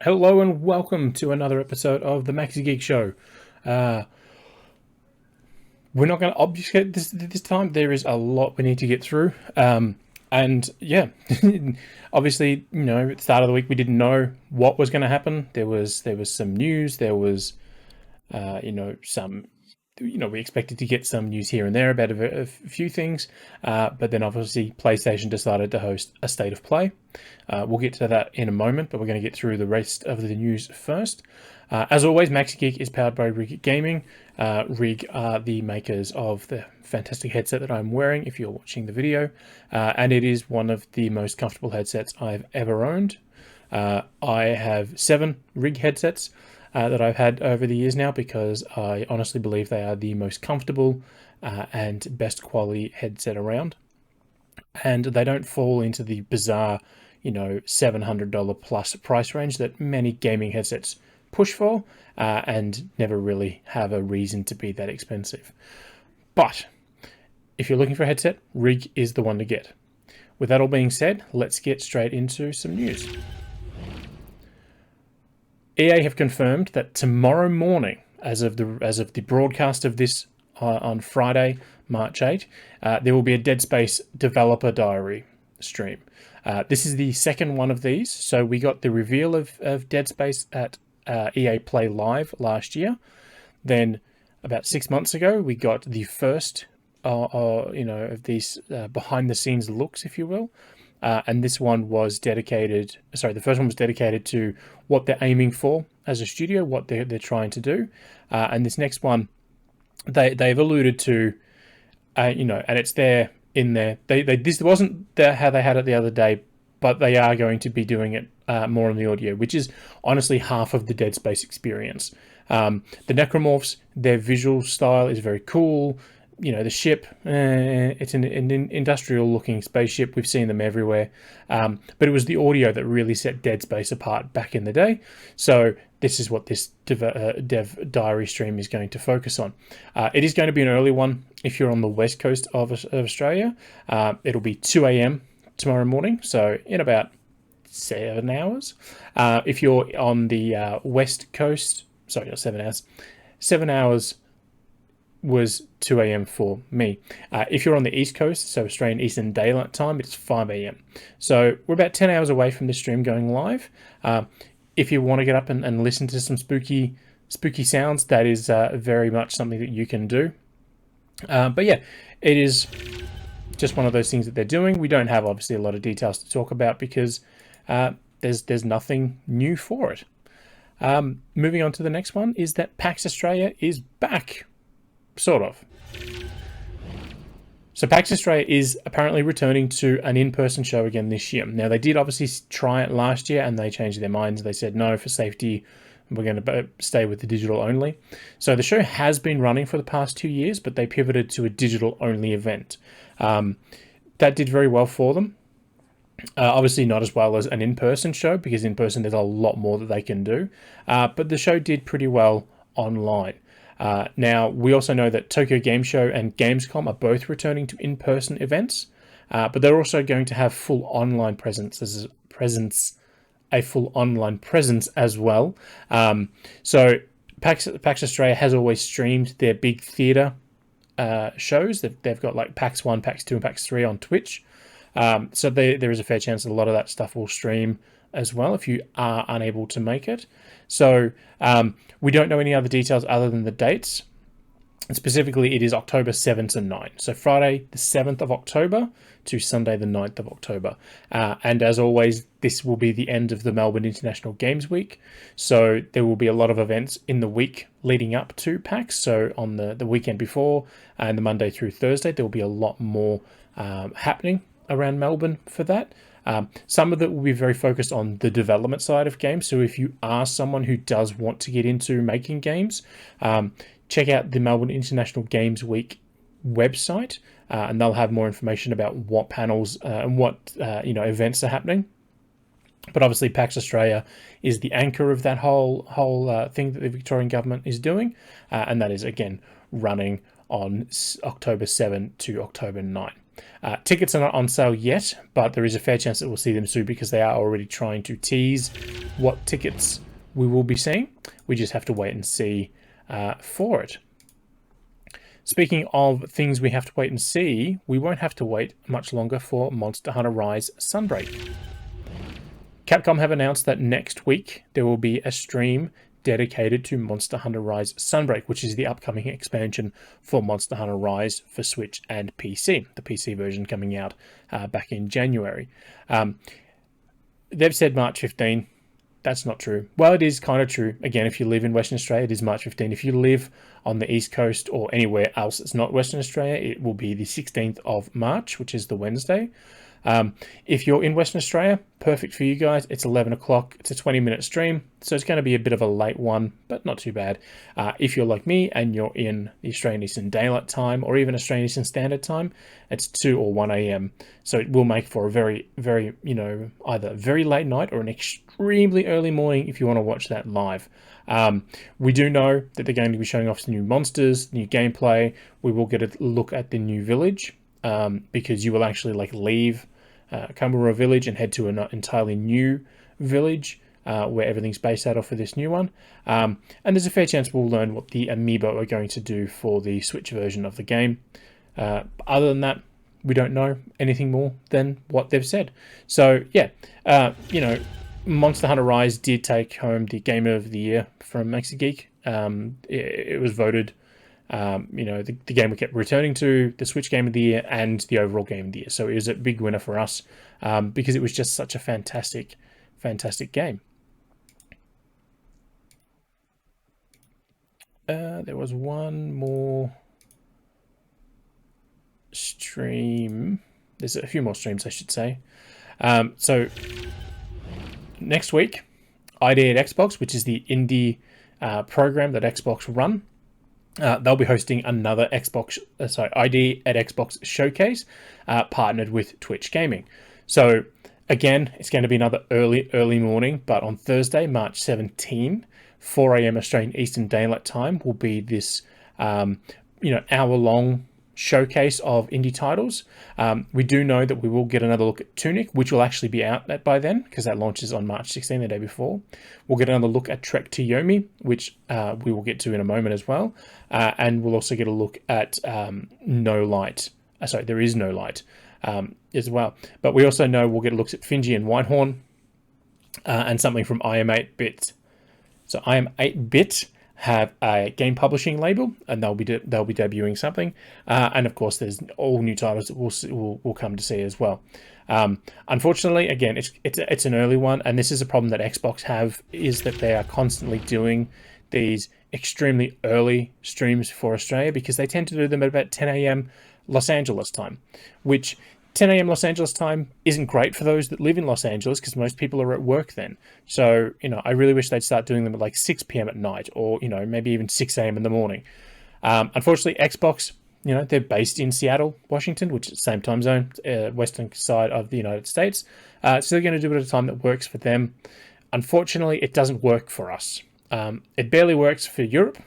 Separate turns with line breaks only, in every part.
Hello and welcome to another episode of the Maxi-Geek Show. Uh, we're not going to obfuscate this time. There is a lot we need to get through. And yeah, obviously, at the start of the week we didn't know what was going to happen. There was some news. There was some we expected to get some news here and there about a few things, but then obviously PlayStation decided to host a state of play. We'll get to that in a moment, but we're going to get through the rest of the news first. As always, Maxi-Geek is powered by Rig Gaming. Rig are the makers of the fantastic headset that I'm wearing if you're watching the video, and it is one of the most comfortable headsets I've ever owned. I have 7 Rig headsets that I've had over the years now because I honestly believe they are the most comfortable and best quality headset around. And they don't fall into the bizarre, $700 plus price range that many gaming headsets push for and never really have a reason to be that expensive. But if you're looking for a headset, Rig is the one to get. With that all being said, let's get straight into some news. EA have confirmed that tomorrow morning, as of the broadcast of this on Friday, March 8, there will be a Dead Space developer diary stream. This is the second one of these. So we got the reveal of Dead Space at EA Play Live last year. Then about 6 months ago, we got the first, of these behind the scenes looks, if you will. And this one was dedicated, the first one was dedicated to what they're aiming for as a studio, what they're trying to do. And this next one, they've alluded to, and it's there in there. This wasn't how they had it the other day, but they are going to be doing it more on the audio, which is honestly half of the Dead Space experience. The Necromorphs, their visual style is very cool. The ship, it's an industrial looking spaceship. We've seen them everywhere. But it was the audio that really set Dead Space apart back in the day. So this is what this dev diary stream is going to focus on. It is going to be an early one if you're on the west coast of Australia. It'll be 2 a.m. tomorrow morning, so in about 7 hours. If you're on the west coast, sorry, not 7 hours. 7 hours was 2 a.m. for me. If you're on the East Coast, so Australian Eastern Daylight Time, it's 5 a.m. So we're about 10 hours away from the stream going live. If you want to get up and listen to some spooky sounds, that is very much something that you can do. But yeah, it is just one of those things that they're doing. We don't have obviously a lot of details to talk about because there's nothing new for it. Moving on to the next one is that PAX Australia is back. Sort of. So PAX Australia is apparently returning to an in-person show again this year. Now, they did obviously try it last year and they changed their minds. They said, no, for safety, we're going to stay with the digital only. So the show has been running for the past 2 years, but they pivoted to a digital only event. That did very well for them. Obviously not as well as an in-person show, because in person there's a lot more that they can do. But the show did pretty well online. Now, we also know that Tokyo Game Show and Gamescom are both returning to in-person events, but they're also going to have full online presence as well. So PAX Australia has always streamed their big theatre shows. They've got like PAX 1, PAX 2, and PAX 3 on Twitch. So there is a fair chance that a lot of that stuff will stream as well if you are unable to make it. So we don't know any other details other than the dates. And specifically, it is October 7th to 9th. So Friday the 7th of October to Sunday the 9th of October. And as always, this will be the end of the Melbourne International Games Week. So there will be a lot of events in the week leading up to PAX. So on the weekend before and the Monday through Thursday, there will be a lot more happening around Melbourne for that. Some of it will be very focused on the development side of games. So if you are someone who does want to get into making games, check out the Melbourne International Games Week website, and they'll have more information about what panels and what events are happening. But obviously, PAX Australia is the anchor of that whole thing that the Victorian government is doing, and that is again running on October 7 to October 9. Tickets are not on sale yet, but there is a fair chance that we'll see them soon because they are already trying to tease what tickets we will be seeing. We just have to wait and see for it. Speaking of things we have to wait and see, we won't have to wait much longer for Monster Hunter Rise Sunbreak. Capcom have announced that next week there will be a stream dedicated to Monster Hunter Rise Sunbreak, which is the upcoming expansion for Monster Hunter Rise for Switch and PC, the PC version coming out back in January. They've said March 15. That's not true. Well, it is kind of true. Again, if you live in Western Australia, it is March 15. If you live on the East Coast or anywhere else that's not Western Australia, it will be the 16th of March, which is the Wednesday. If you're in Western Australia, perfect for you guys. It's 11 o'clock. It's a 20-minute stream, so it's going to be a bit of a late one, but not too bad. If you're like me and you're in the Australian Eastern Daylight Time or even Australian Eastern Standard Time, it's 2 or 1 a.m. So it will make for a very, very, either a very late night or an extremely early morning if you want to watch that live. We do know that they're going to be showing off some new monsters, new gameplay. We will get a look at the new village because you will actually leave Kamura Village and head to an entirely new village where everything's based out of for this new one. And there's a fair chance we'll learn what the amiibo are going to do for the Switch version of the game. Other than that, we don't know anything more than what they've said. So yeah, Monster Hunter Rise did take home the Game of the Year from Maxi-Geek. It was voted the game we kept returning to, the Switch Game of the Year, and the overall Game of the Year. So it was a big winner for us because it was just such a fantastic, fantastic game. There was one more stream. There's a few more streams, I should say. So next week, ID at Xbox, which is the indie program that Xbox run, they'll be hosting another ID at Xbox showcase, partnered with Twitch Gaming. So again, it's going to be another early morning, but on Thursday, March 17, 4 a.m. Australian Eastern Daylight Time will be this, hour-long showcase of indie titles. We do know that we will get another look at Tunic, which will actually be out by then because that launches on March 16, the day before. We'll get another look at Trek to Yomi, which we will get to in a moment as well. And we'll also get a look at No Light. There is No Light as well. But we also know we'll get looks at Finji and Whitehorn and something from I Am 8-Bit. So I Am 8-Bit have a game publishing label, and they'll be debuting something, and of course there's all new titles that we'll come to see as well. Unfortunately, again, it's an early one, and this is a problem that Xbox have, is that they are constantly doing these extremely early streams for Australia because they tend to do them at about 10 a.m. Los Angeles time, which 10 a.m. Los Angeles time isn't great for those that live in Los Angeles because most people are at work then. So, I really wish they'd start doing them at 6 p.m. at night or, maybe even 6 a.m. in the morning. Unfortunately, Xbox, they're based in Seattle, Washington, which is the same time zone, western side of the United States. So they're going to do it at a time that works for them. Unfortunately, it doesn't work for us. It barely works for Europe.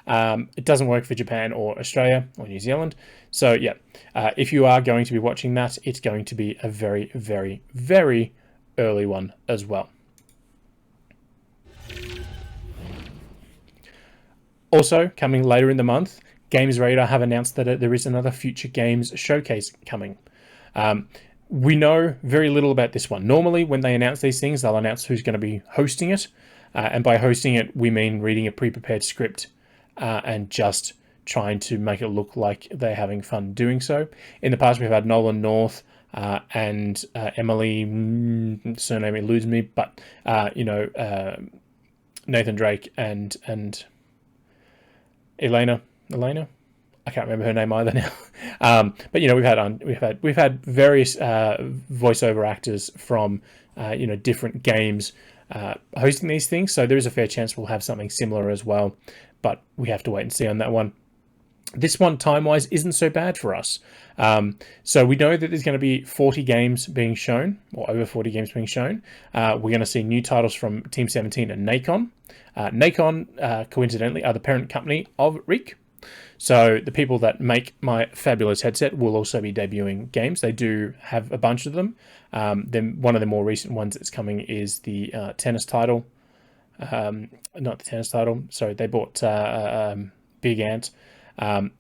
It doesn't work for Japan or Australia or New Zealand. So yeah, if you are going to be watching that, it's going to be a very, very, very early one as well. Also, coming later in the month, Games Radar have announced that there is another Future Games showcase coming. We know very little about this one. Normally, when they announce these things, they'll announce who's going to be hosting it. And by hosting it, we mean reading a pre-prepared script and just trying to make it look like they're having fun doing so. In the past, we've had Nolan North and Emily, surname eludes me, but Nathan Drake and Elena. I can't remember her name either now. But we've had various voiceover actors from different games hosting these things, so there is a fair chance we'll have something similar as well. But we have to wait and see on that one. This one, time-wise, isn't so bad for us. So we know that there's going to be 40 games being shown, or over 40 games being shown. We're going to see new titles from Team 17 and Nacon. Nacon, coincidentally, are the parent company of Reek. So the people that make my fabulous headset will also be debuting games. They do have a bunch of them. Then one of the more recent ones that's coming is the tennis title. Not the tennis title. Sorry, they bought Big Ant.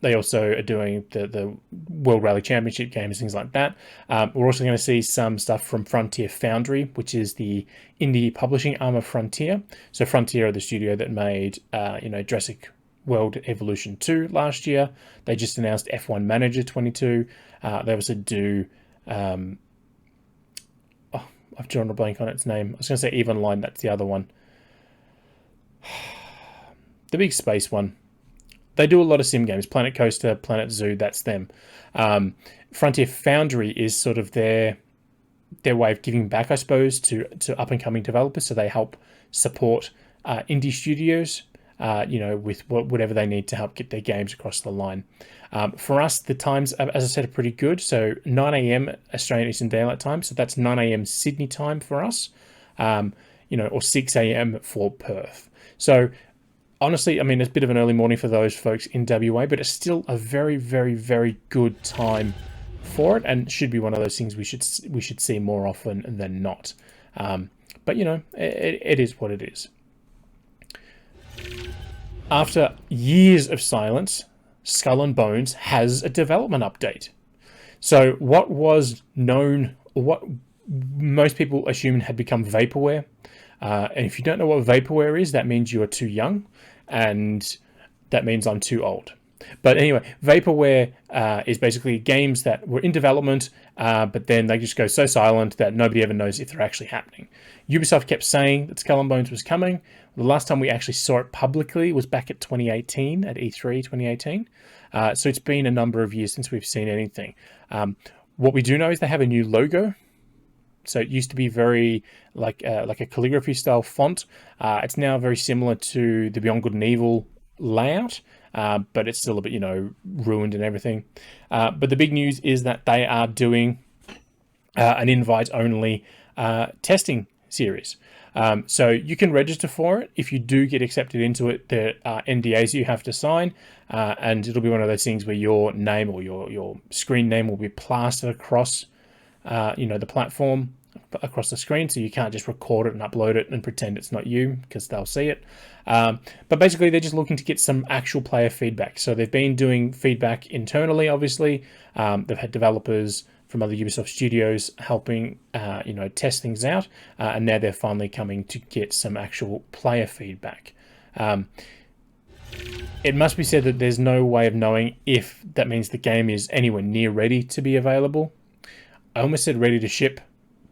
They also are doing the World Rally Championship games, things like that. We're also going to see some stuff from Frontier Foundry, which is the indie publishing arm of Frontier. So Frontier are the studio that made, Jurassic World Evolution 2 last year. They just announced F1 Manager 22. They also do... I've drawn a blank on its name. I was going to say Even Line, that's the other one. The big space one. They do a lot of sim games. Planet Coaster, Planet Zoo, that's them. Frontier Foundry is sort of their way of giving back, I suppose, to up-and-coming developers. So they help support indie studios, with whatever they need to help get their games across the line. For us, the times, as I said, are pretty good. So 9 a.m. Australian Eastern Daylight Time. So that's 9 a.m. Sydney time for us, or 6 a.m. for Perth. So honestly, I mean, it's a bit of an early morning for those folks in WA, but it's still a very, very, very good time for it, and should be one of those things we should see more often than not. But it is what it is. After years of silence, Skull and Bones has a development update. So what was known, or what most people assumed had become vaporware, and if you don't know what vaporware is, that means you are too young, and that means I'm too old. But anyway, vaporware is basically games that were in development, but then they just go so silent that nobody ever knows if they're actually happening. Ubisoft kept saying that Skull and Bones was coming. The last time we actually saw it publicly was back at 2018, at E3 2018. So it's been a number of years since we've seen anything. What we do know is they have a new logo. So it used to be very like a calligraphy style font. It's now very similar to the Beyond Good and Evil layout, but it's still a bit, ruined and everything. But the big news is that they are doing an invite-only testing series. So you can register for it. If you do get accepted into it, there are NDAs you have to sign, and it'll be one of those things where your name or your screen name will be plastered across the platform, across the screen, so you can't just record it and upload it and pretend it's not you, because they'll see it. But basically, they're just looking to get some actual player feedback. So they've been doing feedback internally, obviously. They've had developers from other Ubisoft studios helping, test things out, and now they're finally coming to get some actual player feedback. It must be said that there's no way of knowing if that means the game is anywhere near ready to be available. I almost said ready to ship,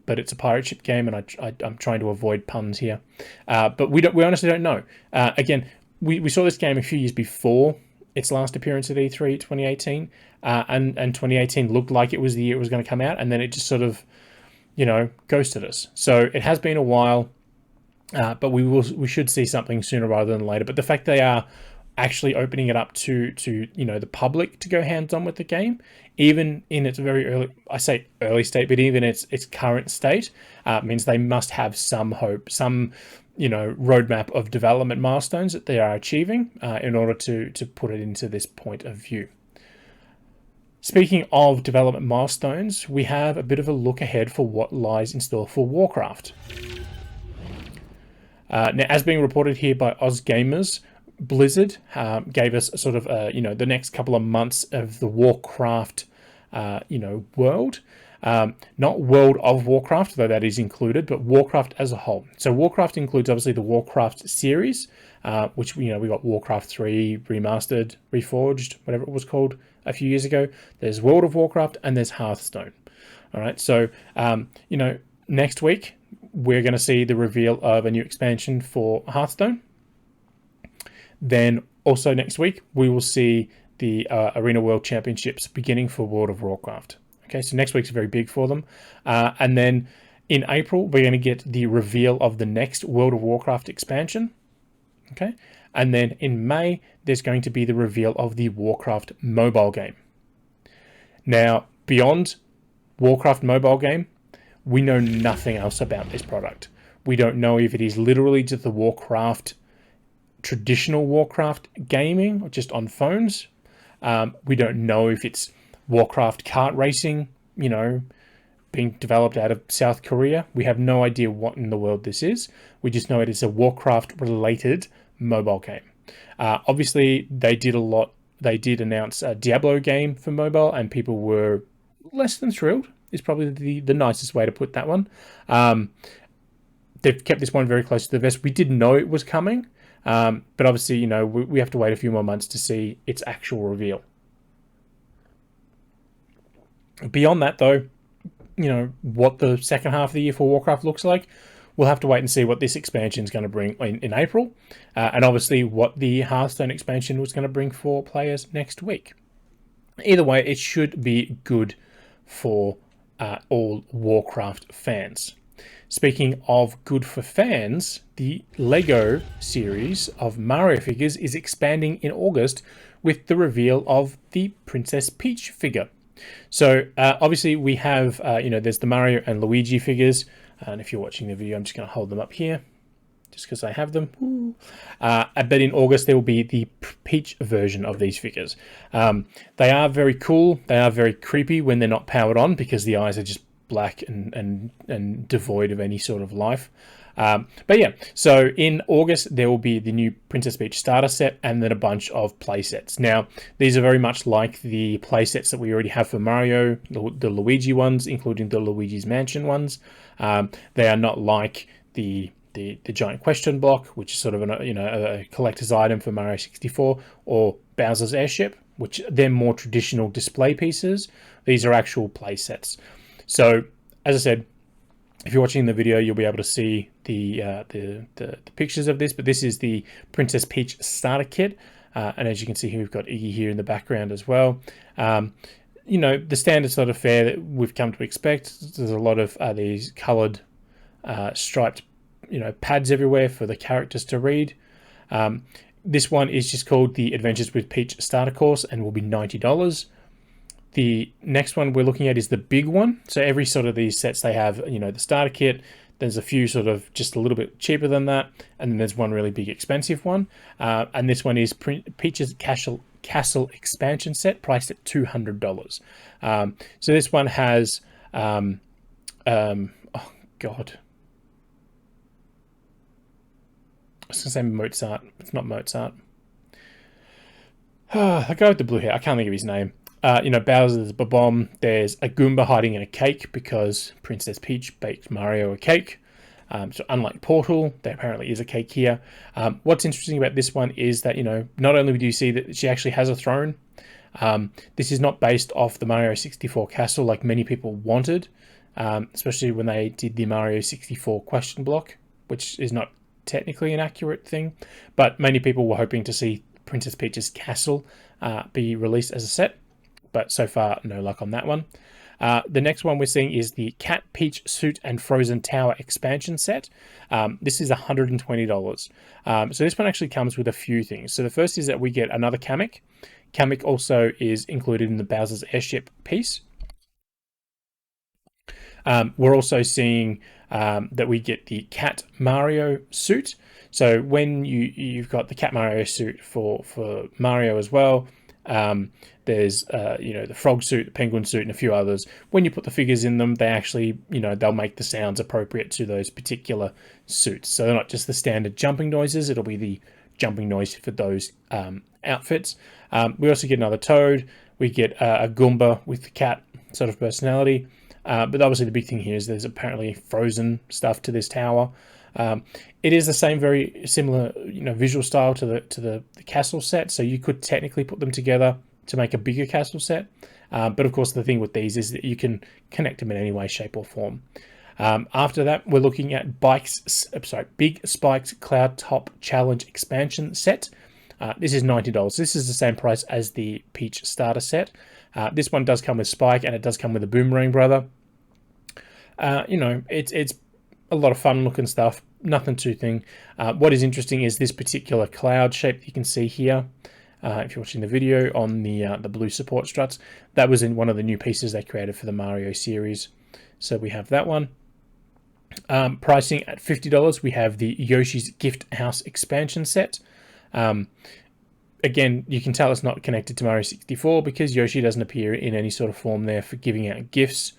but it's a pirate ship game, and I'm trying to avoid puns here. But we honestly don't know. Again, we saw this game a few years before its last appearance at E3 2018, and 2018 looked like it was the year it was going to come out, and then it just sort of, ghosted us. So it has been a while, but we should see something sooner rather than later. But the fact they are actually opening it up to the public to go hands-on with the game, even in its very early state, but even its current state, means they must have some hope, some roadmap of development milestones that they are achieving in order to put it into this point of view. Speaking of development milestones, we have a bit of a look ahead for what lies in store for Warcraft. Now, as being reported here by OzGamers, Blizzard gave us sort of the next couple of months of the Warcraft world, not World of Warcraft, though that is included, but Warcraft as a whole. So Warcraft includes obviously the Warcraft series, which we got Warcraft 3 remastered, reforged, whatever it was called a few years ago. There's World of Warcraft and there's Hearthstone. All right, so next week we're going to see the reveal of a new expansion for Hearthstone. Then also next week, we will see the Arena World Championships beginning for World of Warcraft. Okay, so next week's very big for them. And then in April, we're going to get the reveal of the next World of Warcraft expansion. Okay, and then in May, there's going to be the reveal of the Warcraft mobile game. Now, beyond Warcraft mobile game, we know nothing else about this product. We don't know if it is literally just the Warcraft traditional Warcraft gaming, or just on phones. We don't know if it's Warcraft kart racing, being developed out of South Korea. We have no idea what in the world this is. We just know it is a Warcraft-related mobile game. Obviously, they did announce a Diablo game for mobile, and people were less than thrilled, is probably the nicest way to put that one. They've kept this one very close to the vest. We did know it was coming, but obviously, we have to wait a few more months to see its actual reveal. Beyond that, though, what the second half of the year for Warcraft looks like, we'll have to wait and see what this expansion is going to bring in April, and obviously what the Hearthstone expansion was going to bring for players next week. Either way, it should be good for all Warcraft fans. Speaking of good for fans, the LEGO series of Mario figures is expanding in August with the reveal of the Princess Peach figure. So obviously we have, there's the Mario and Luigi figures. And if you're watching the video, I'm just going to hold them up here just because I have them. But in August, there will be the Peach version of these figures. They are very cool. They are very creepy when they're not powered on because the eyes are just black and devoid of any sort of life. But yeah, so in August, there will be the new Princess Peach starter set and then a bunch of play sets. Now, these are very much like the play sets that we already have for Mario, the Luigi ones, including the Luigi's Mansion ones. They are not like the giant question block, which is sort of a collector's item for Mario 64, or Bowser's Airship, which they're more traditional display pieces. These are actual play sets. So, as I said, if you're watching the video, you'll be able to see the pictures of this. But this is the Princess Peach starter kit, and as you can see here, we've got Iggy here in the background as well. The standard sort of fare that we've come to expect. There's a lot of these coloured striped, pads everywhere for the characters to read. This one is just called the Adventures with Peach starter course and will be $90. The next one we're looking at is the big one. So every sort of these sets, they have, the starter kit. There's a few sort of just a little bit cheaper than that. And then there's one really big expensive one. And this one is Peach's Castle expansion set, priced at $200. So this one has, oh God. I was going to say Mozart. It's not Mozart. The guy with the blue hair. I can't think of his name. Bowser's Bob-omb. There's a Goomba hiding in a cake because Princess Peach baked Mario a cake. So unlike Portal, there apparently is a cake here. What's interesting about this one is that, not only do you see that she actually has a throne, this is not based off the Mario 64 castle like many people wanted, especially when they did the Mario 64 question block, which is not technically an accurate thing, but many people were hoping to see Princess Peach's castle be released as a set. But so far, no luck on that one. The next one we're seeing is the Cat Peach Suit and Frozen Tower expansion set. This is $120. So this one actually comes with a few things. So the first is that we get another Kamek. Kamek also is included in the Bowser's Airship piece. We're also seeing that we get the Cat Mario suit. So when you've got the Cat Mario suit for Mario as well, there's the frog suit, the penguin suit, and a few others. When you put the figures in them, they actually, they'll make the sounds appropriate to those particular suits. So they're not just the standard jumping noises, it'll be the jumping noise for those outfits. We also get another Toad. We get a Goomba with the cat sort of personality. But obviously the big thing here is there's apparently frozen stuff to this tower. It is the same, very similar, visual style to the castle set. So you could technically put them together to make a bigger castle set. But of course, the thing with these is that you can connect them in any way, shape, or form. After that, we're looking at Big Spike's Cloud Top Challenge expansion set. This is $90. This is the same price as the Peach starter set. This one does come with Spike, and it does come with a Boomerang Brother. It's a lot of fun looking stuff. Nothing too thing. What is interesting is this particular cloud shape that you can see here. If you're watching the video on the blue support struts, that was in one of the new pieces they created for the Mario series. So we have that one. Pricing at $50, we have the Yoshi's Gift House expansion set. Again, you can tell it's not connected to Mario 64 because Yoshi doesn't appear in any sort of form there for giving out gifts.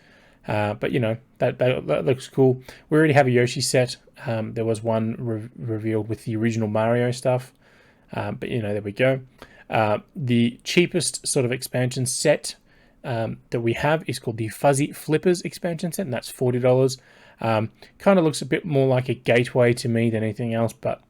But you know, that looks cool. We already have a Yoshi set. There was one revealed with the original Mario stuff. But you know, there we go. The cheapest sort of expansion set that we have is called the Fuzzy Flippers expansion set, and that's $40. Kind of looks a bit more like a gateway to me than anything else, but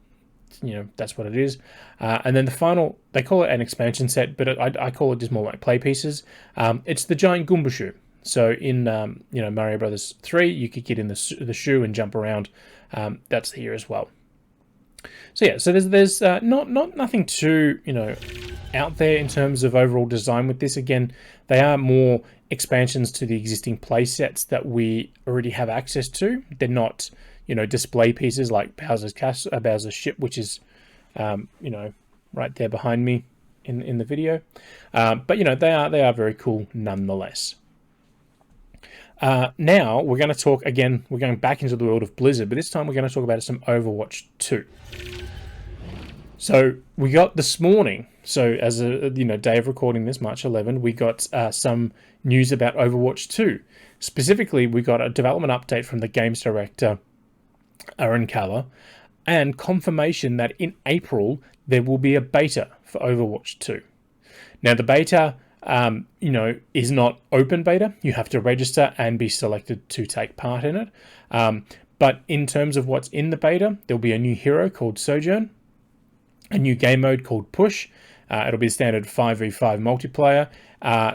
you know, that's what it is. And then the final, they call it an expansion set, but I call it just more like play pieces. It's the giant Goomba shoe. So in you know, Mario Brothers 3, you could get in the shoe and jump around. That's here as well. So yeah, so there's not nothing too, you know, out there in terms of overall design with this. Again, they are more expansions to the existing play sets that we already have access to. They're not, you know, display pieces like Bowser's ship, which is, you know, right there behind me in the video. But you know, they are very cool nonetheless. Now we're going to talk again. We're going back into the world of Blizzard, but this time we're going to talk about some Overwatch 2. So we got this morning. So as a day of recording this, March 11, we got some news about Overwatch 2. Specifically, we got a development update from the games director, Aaron Kaller, and confirmation that in April there will be a beta for Overwatch 2. Now the beta, is not open beta. You have to register and be selected to take part in it. But in terms of what's in the beta, there'll be a new hero called Sojourn, a new game mode called Push. It'll be the standard 5v5 multiplayer.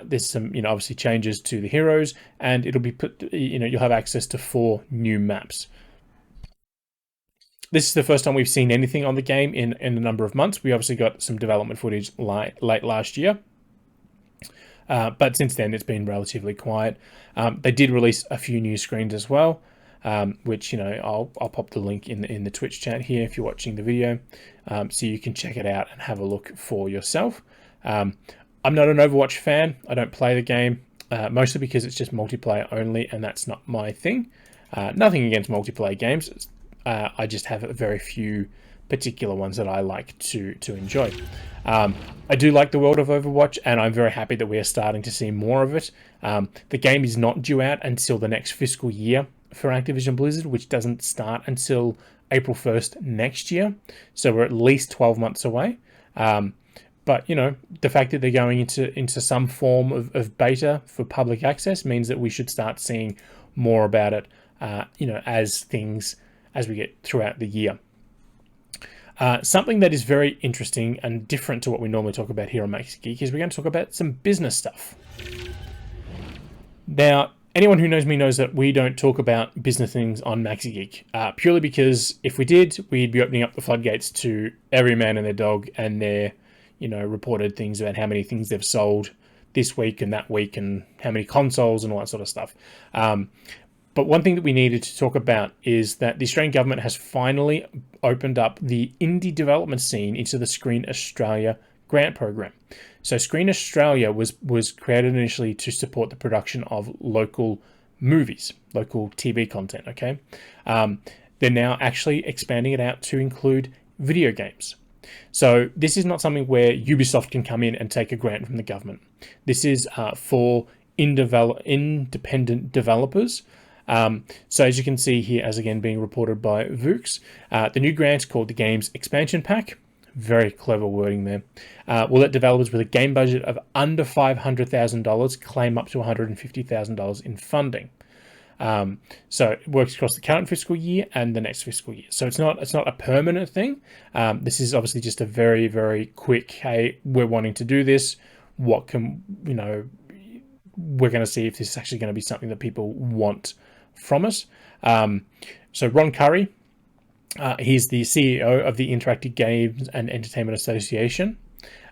There's some, obviously changes to the heroes, and it'll be you'll have access to 4 new maps. This is the first time we've seen anything on the game in a number of months. We obviously got some development footage late last year. But since then, it's been relatively quiet. They did release a few new screens as well, which, I'll pop the link in the Twitch chat here if you're watching the video, so you can check it out and have a look for yourself. I'm not an Overwatch fan. I don't play the game, mostly because it's just multiplayer only, and that's not my thing. Nothing against multiplayer games. I just have very few particular ones that I like to enjoy. I do like the world of Overwatch, and I'm very happy that we are starting to see more of it. The game is not due out until the next fiscal year for Activision Blizzard, which doesn't start until April 1st next year. So we're at least 12 months away. But, the fact that they're going into some form of beta for public access means that we should start seeing more about it, as we get throughout the year. Something that is very interesting and different to what we normally talk about here on Maxi-Geek is we're going to talk about some business stuff. Now, anyone who knows me knows that we don't talk about business things on Maxi-Geek, purely because if we did, we'd be opening up the floodgates to every man and their dog and their, reported things about how many things they've sold this week and that week and how many consoles and all that sort of stuff. But one thing that we needed to talk about is that the Australian government has finally opened up the indie development scene into the Screen Australia grant program. So Screen Australia was created initially to support the production of local movies, local TV content, okay? They're now actually expanding it out to include video games. So this is not something where Ubisoft can come in and take a grant from the government. This is for independent developers. So as you can see here, as again being reported by Vooks, the new grant called the Games Expansion Pack, very clever wording there, will let developers with a game budget of under $500,000 claim up to $150,000 in funding. So it works across the current fiscal year and the next fiscal year. So it's not a permanent thing. This is obviously just a very, very quick, hey, we're wanting to do this. What can, we're going to see if this is actually going to be something that people want from us. So Ron Curry, he's the CEO of the Interactive Games and Entertainment Association,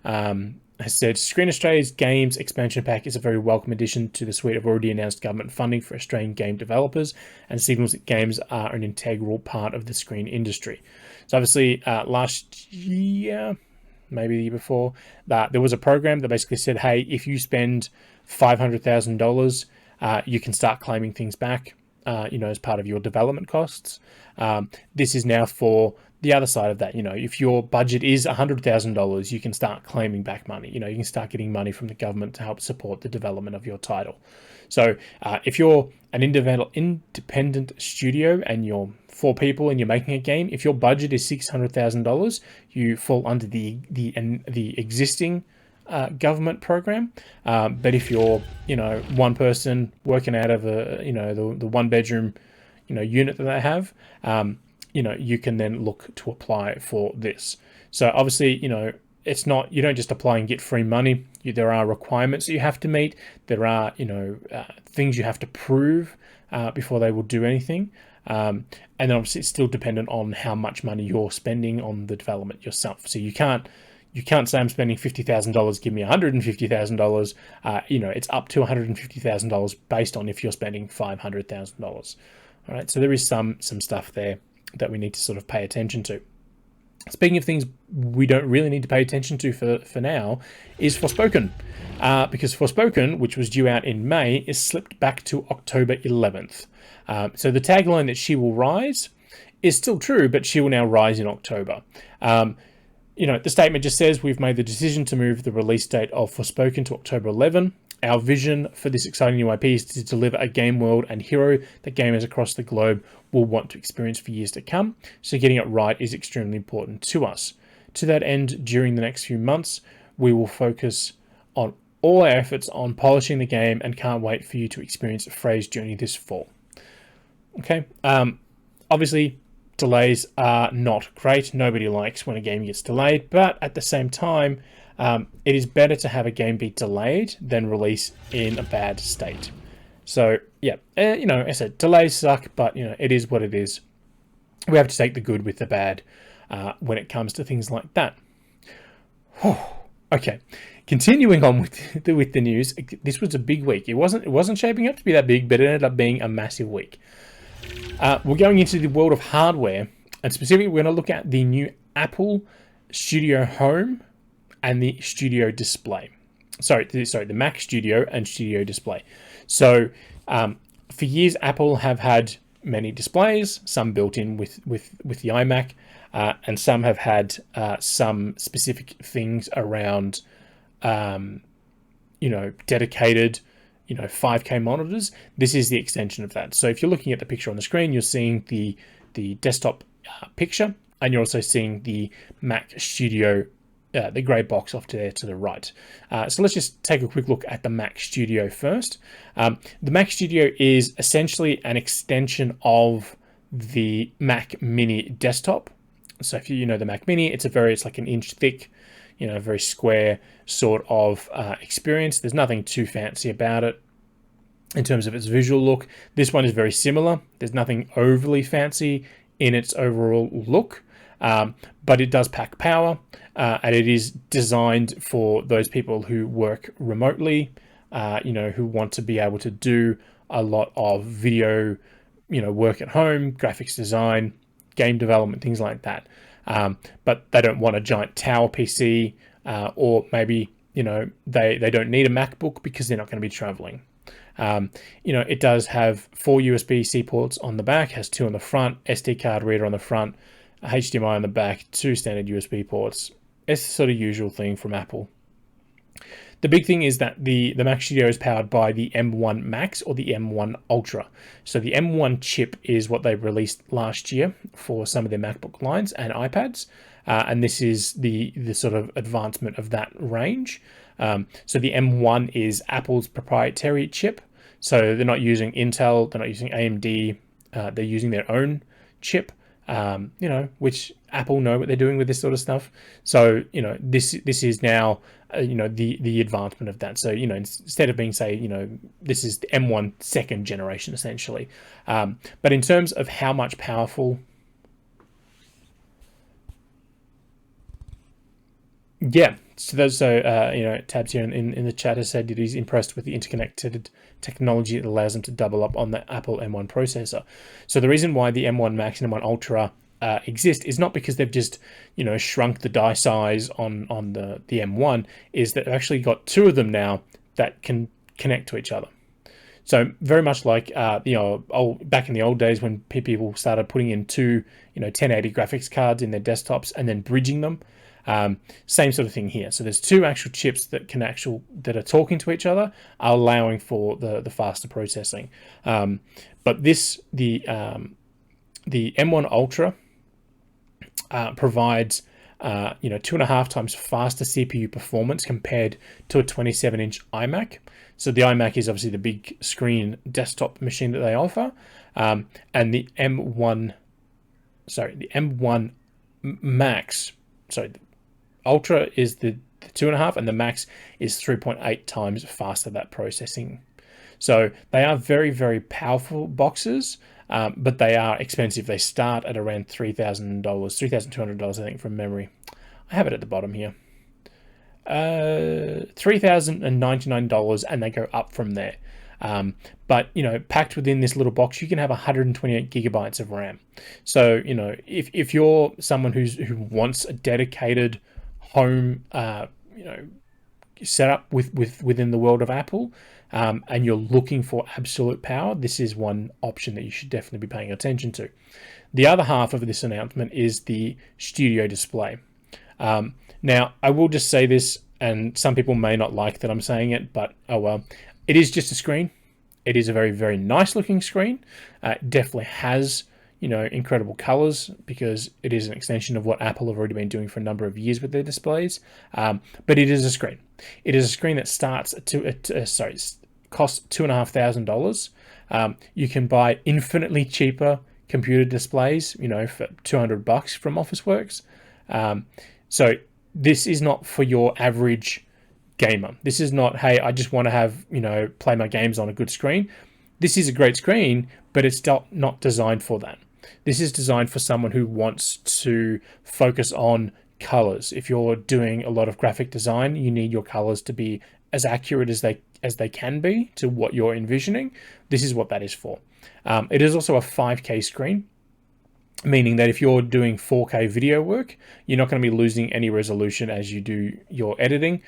has said Screen Australia's Games Expansion Pack is a very welcome addition to the suite of already announced government funding for Australian game developers and signals that games are an integral part of the screen industry. So obviously last year, maybe the year before, there was a program that basically said, hey, if you spend $500,000, you can start claiming things back, as part of your development costs. This is now for the other side of that, if your budget is $100,000, you can start claiming back money. You can start getting money from the government to help support the development of your title. So if you're an independent studio and you're 4 people and you're making a game, if your budget is $600,000, you fall under the existing government program. But if you're, one person working out of the 1-bedroom, unit that they have, you can then look to apply for this. So obviously, it's not, you don't just apply and get free money. There are requirements that you have to meet. There are, things you have to prove before they will do anything. And then obviously it's still dependent on how much money you're spending on the development yourself. So you can't say I'm spending $50,000, give me $150,000. It's up to $150,000 based on if you're spending $500,000. All right, so there is some stuff there that we need to sort of pay attention to. Speaking of things we don't really need to pay attention to for now, is Forspoken. Because Forspoken, which was due out in May, is slipped back to October 11th. So the tagline that she will rise is still true, but she will now rise in October. The statement just says, we've made the decision to move the release date of Forspoken to October 11. Our vision for this exciting new IP is to deliver a game world and hero that gamers across the globe will want to experience for years to come. So getting it right is extremely important to us. To that end, during the next few months, we will focus on all our efforts on polishing the game and can't wait for you to experience Frey's journey this fall. Okay, obviously delays are not great. Nobody likes when a game gets delayed, but at the same time, it is better to have a game be delayed than release in a bad state. So yeah, as I said, delays suck, but it is what it is. We have to take the good with the bad when it comes to things like that. Okay, continuing on with the news. This was a big week. It wasn't shaping up to be that big, but it ended up being a massive week. We're going into the world of hardware, and specifically we're going to look at the new Apple Studio Home and the Studio Display. The Mac Studio and Studio Display. So for years, Apple have had many displays, some built in with the iMac, and some have had some specific things around, dedicated 5K monitors. This is the extension of that. So if you're looking at the picture on the screen, you're seeing the desktop picture, and you're also seeing the Mac Studio, the grey box off to the right. So let's just take a quick look at the Mac Studio first. The Mac Studio is essentially an extension of the Mac Mini desktop. So if you know the Mac Mini, it's like an inch thick, very square sort of experience. There's nothing too fancy about it in terms of its visual look. This one is very similar. There's nothing overly fancy in its overall look, but it does pack power, and it is designed for those people who work remotely, who want to be able to do a lot of video, work at home, graphics design, game development, things like that. But they don't want a giant tower PC, or maybe, they don't need a MacBook because they're not going to be traveling. It does have 4 USB-C ports on the back, has 2 on the front, SD card reader on the front, HDMI on the back, 2 standard USB ports. It's the sort of usual thing from Apple. The big thing is that the Mac Studio is powered by the M1 Max or the M1 Ultra. So the M1 chip is what they released last year for some of their MacBook lines and iPads. And this is the sort of advancement of that range. So the M1 is Apple's proprietary chip. So they're not using Intel, they're not using AMD, they're using their own chip, which Apple know what they're doing with this sort of stuff. So, this is now, the advancement of that. So, instead of being, say, this is the M1 second generation, essentially. But in terms of how much powerful, yeah. So Tabs here in the chat has said that he's impressed with the interconnected technology that allows them to double up on the Apple M1 processor. So the reason why the M1 Max and M1 Ultra exist is not because they've just shrunk the die size on the M1, is that they've actually got 2 of them now that can connect to each other. So very much like back in the old days when people started putting in two 1080 graphics cards in their desktops and then bridging them. Same sort of thing here. So there's two actual chips that are talking to each other, allowing for the faster processing. But the M1 Ultra provides 2.5 times faster CPU performance compared to a 27-inch iMac. So the iMac is obviously the big screen desktop machine that they offer, and the M1 Max, the Ultra is the 2.5, and the Max is 3.8 times faster that processing. So they are very, very powerful boxes, but they are expensive. They start at around $3,000, $3,200, I think, from memory. I have it at the bottom here. $3,099, and they go up from there. But packed within this little box, you can have 128 gigabytes of RAM. So if you're someone who wants a dedicated home setup within the world of Apple, and you're looking for absolute power, this is one option that you should definitely be paying attention to. The other half of this announcement is the Studio Display. Now, I will just say this, and some people may not like that I'm saying it, but oh well. It is just a screen. It is a very, very nice looking screen. It definitely has, incredible colors, because it is an extension of what Apple have already been doing for a number of years with their displays. But it is a screen. It is a screen that starts costs $2,500. You can buy infinitely cheaper computer displays, for $200 from Officeworks. So this is not for your average gamer. This is not, hey, I just want to have, play my games on a good screen. This is a great screen, but it's not designed for that. This is designed for someone who wants to focus on colors. If you're doing a lot of graphic design, you need your colors to be as accurate as they can be to what you're envisioning. This is what that is for. It is also a 5K screen, meaning that if you're doing 4K video work, you're not going to be losing any resolution as you do your editing.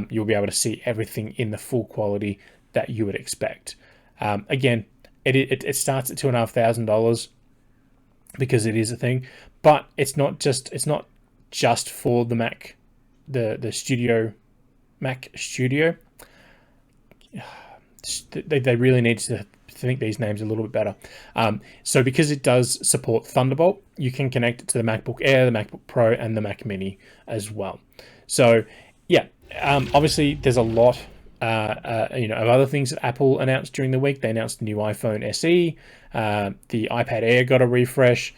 You'll be able to see everything in the full quality that you would expect. Again, it starts at $2,500 because it is a thing, but it's not just for the Mac, the Studio, Mac Studio. They really need to think these names a little bit better. So because it does support Thunderbolt, you can connect it to the MacBook Air, the MacBook Pro, and the Mac Mini as well. So yeah, obviously there's a lot of other things that Apple announced during the week. They announced the new iPhone SE, the iPad Air got a refresh.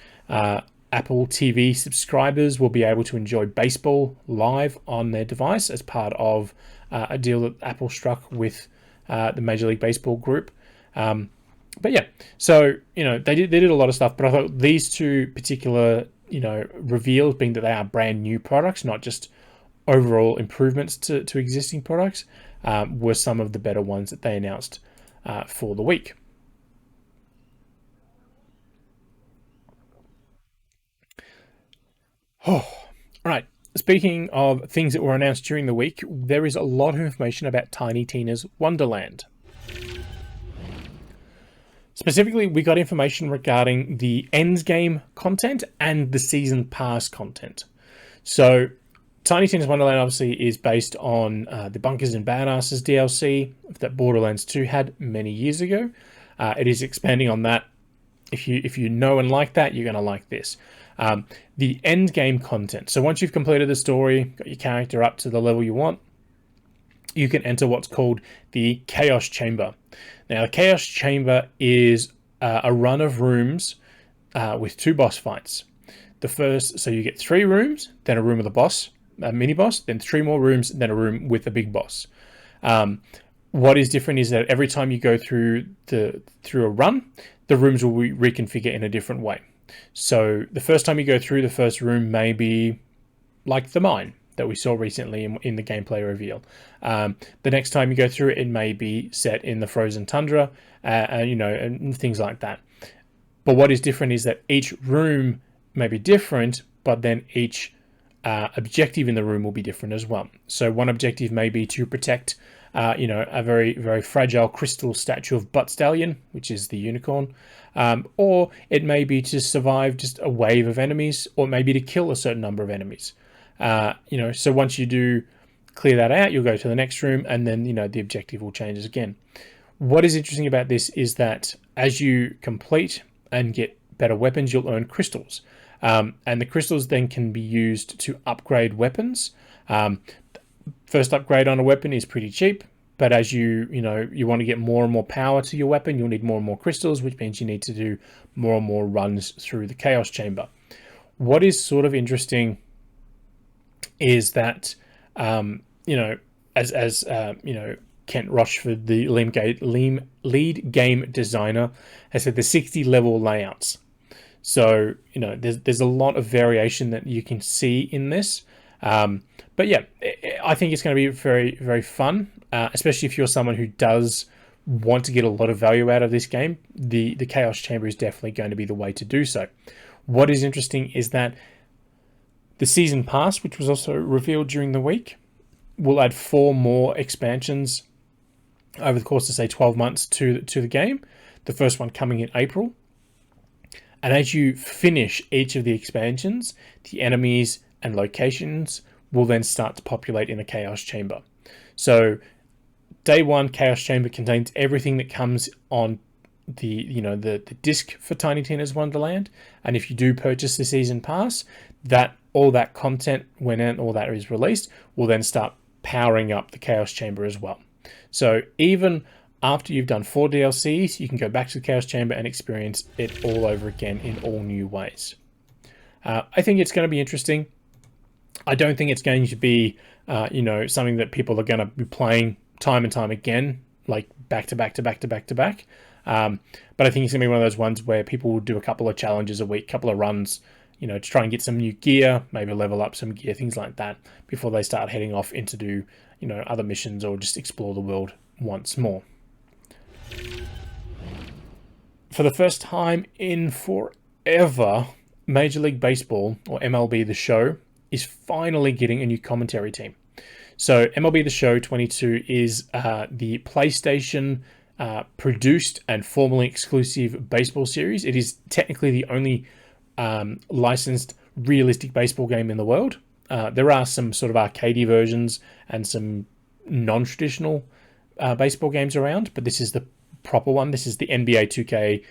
Apple TV subscribers will be able to enjoy baseball live on their device as part of a deal that Apple struck with the Major League Baseball group. But yeah, so they did a lot of stuff, but I thought these two particular reveals, being that they are brand new products, not just overall improvements to existing products, were some of the better ones that they announced for the week. Oh, all right. Speaking of things that were announced during the week, there is a lot of information about Tiny Tina's Wonderland. Specifically, we got information regarding the Endgame content and the Season Pass content. So Tiny Tina's Wonderland obviously is based on the Bunkers and Badasses DLC that Borderlands 2 had many years ago. It is expanding on that. If you know and like that, you're going to like this. The end game content. So once you've completed the story, got your character up to the level you want, you can enter what's called the Chaos Chamber. Now, the Chaos Chamber is a run of rooms with 2 boss fights. So you get 3 rooms, then a room with a boss, a mini boss, then 3 more rooms, then a room with a big boss. What is different is that every time you go through a run, the rooms will reconfigure in a different way. So the first time you go through the first room may be like the mine that we saw recently in the gameplay reveal. The next time you go through it, it may be set in the frozen tundra, and things like that. But what is different is that each room may be different, but then each objective in the room will be different as well. So one objective may be to protect a very, very fragile crystal statue of Butt Stallion, which is the unicorn. Or it may be to survive just a wave of enemies, or maybe to kill a certain number of enemies. So once you do clear that out, you'll go to the next room, and then, the objective will change again. What is interesting about this is that as you complete and get better weapons, you'll earn crystals. And the crystals then can be used to upgrade weapons. First upgrade on a weapon is pretty cheap, but as you want to get more and more power to your weapon, you'll need more and more crystals, which means you need to do more and more runs through the Chaos Chamber. What is sort of interesting is that, as Kent Rochford, the lead game designer, has said the 60 level layouts. So, there's a lot of variation that you can see in this. But yeah, I think it's going to be very, very fun, especially if you're someone who does want to get a lot of value out of this game. The Chaos Chamber is definitely going to be the way to do so. What is interesting is that the Season Pass, which was also revealed during the week, will add 4 more expansions over the course of, say, 12 months to the game. The first one coming in April. And as you finish each of the expansions, the enemies and locations will then start to populate in the Chaos Chamber. So day one, Chaos Chamber contains everything that comes on the disc for Tiny Tina's Wonderland. And if you do purchase the Season Pass, all that content, when all that is released, will then start powering up the Chaos Chamber as well. So even after you've done 4 DLCs, you can go back to the Chaos Chamber and experience it all over again in all new ways. I think it's going to be interesting. I don't think it's going to be, something that people are going to be playing time and time again, like back to back to back to back to back. But I think it's going to be one of those ones where people will do a couple of challenges a week, couple of runs, to try and get some new gear, maybe level up some gear, things like that, before they start heading off into do, other missions or just explore the world once more. For the first time in forever, Major League Baseball, or MLB The Show, is finally getting a new commentary team. So MLB The Show 22 is the PlayStation produced and formerly exclusive baseball series. It is technically the only licensed realistic baseball game in the world. There are some sort of arcadey versions and some non-traditional baseball games around, but this is the proper one. This is the NBA 2K,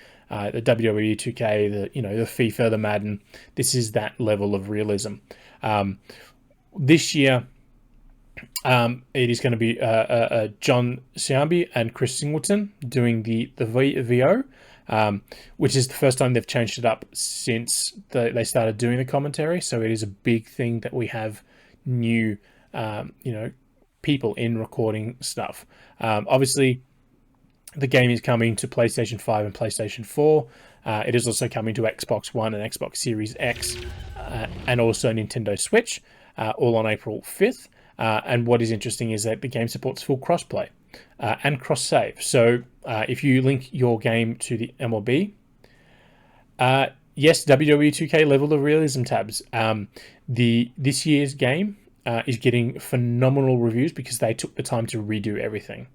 the WWE 2K, the FIFA, the Madden. This is that level of realism. This year, it is going to be John Ciambi and Chris Singleton doing the VO, which is the first time they've changed it up since they started doing the commentary. So it is a big thing that we have new, people in recording stuff. Obviously, the game is coming to PlayStation 5 and PlayStation 4. It is also coming to Xbox One and Xbox Series X, and also Nintendo Switch, all on April 5th. And what is interesting is that the game supports full crossplay and cross-save. So if you link your game to the MLB, yes, WWE 2K level of realism tabs. This year's game is getting phenomenal reviews because they took the time to redo everything.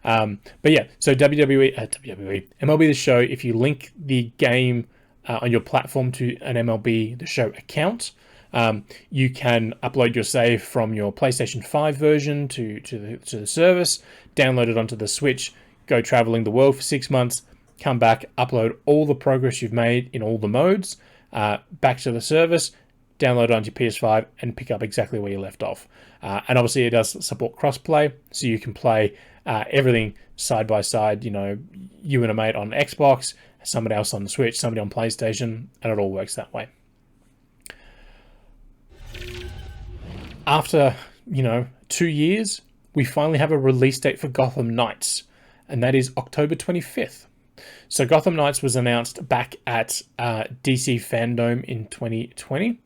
But yeah, so MLB The Show, if you link the game on your platform to an MLB The Show account, you can upload your save from your PlayStation 5 version to the service, download it onto the Switch, go traveling the world for 6 months, come back, upload all the progress you've made in all the modes, back to the service, download it onto your PS5, and pick up exactly where you left off. And obviously it does support crossplay, so you can play everything side by side, you and a mate on Xbox, somebody else on the Switch, somebody on PlayStation, and it all works that way. After, 2 years, we finally have a release date for Gotham Knights, and that is October 25th. So Gotham Knights was announced back at DC Fandom in 2020.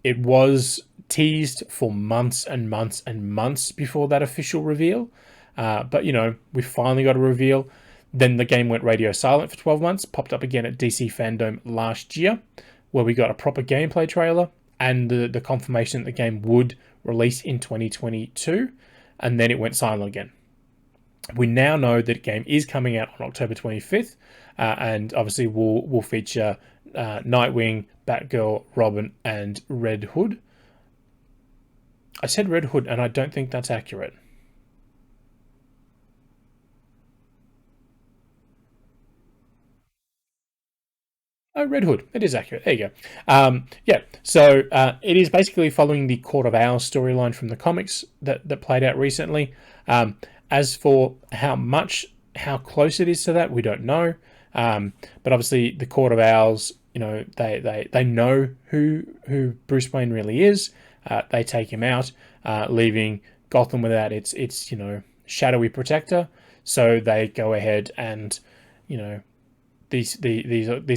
It was teased for months and months and months before that official reveal. But, we finally got a reveal. Then the game went radio silent for 12 months, popped up again at DC Fandom last year, where we got a proper gameplay trailer and the confirmation that the game would release in 2022. and then it went silent again. We now know that the game is coming out on October 25th, and obviously will feature Nightwing, Batgirl, Robin, and Red Hood. I said Red Hood, and I don't think that's accurate. Oh, Red Hood. It is accurate. There you go. Yeah, so it is basically following the Court of Owls storyline from the comics that played out recently. As for how close it is to that, we don't know. But obviously, the Court of Owls, they know who Bruce Wayne really is. They take him out, leaving Gotham without its shadowy protector. So they go ahead and these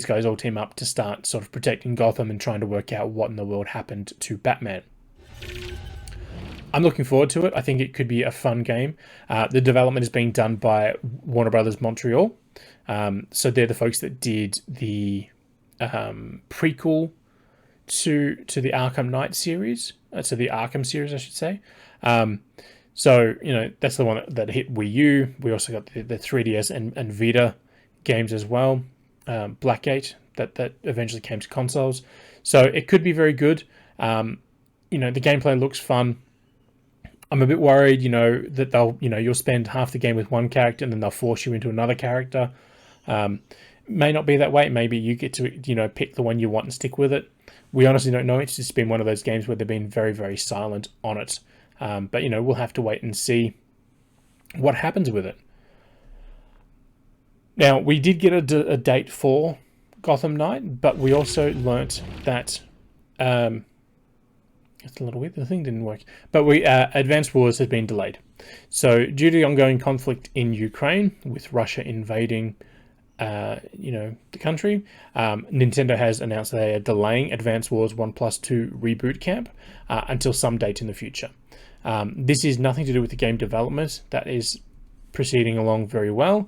guys all team up to start sort of protecting Gotham and trying to work out what in the world happened to Batman. I'm looking forward to it. I think it could be a fun game. The development is being done by Warner Brothers Montreal. So they're the folks that did the prequel to the Arkham Knight series, to the Arkham series, I should say. So that's the one that hit Wii U. We also got the 3DS and Vita games as well. Blackgate that eventually came to consoles. So it could be very good. The gameplay looks fun. I'm a bit worried, that you'll spend half the game with one character and then they'll force you into another character. May not be that way. Maybe you get to, pick the one you want and stick with it. We honestly don't know. It's just been one of those games where they've been very, very silent on it. But we'll have to wait and see what happens with it. Now, we did get a date for Gotham Knight, but we also learnt that it's a little weird. The thing didn't work. But Advance Wars has been delayed. So due to the ongoing conflict in Ukraine with Russia invading, the country, Nintendo has announced they are delaying Advance Wars 1+2 Reboot Camp until some date in the future. This is nothing to do with the game development. That is proceeding along very well.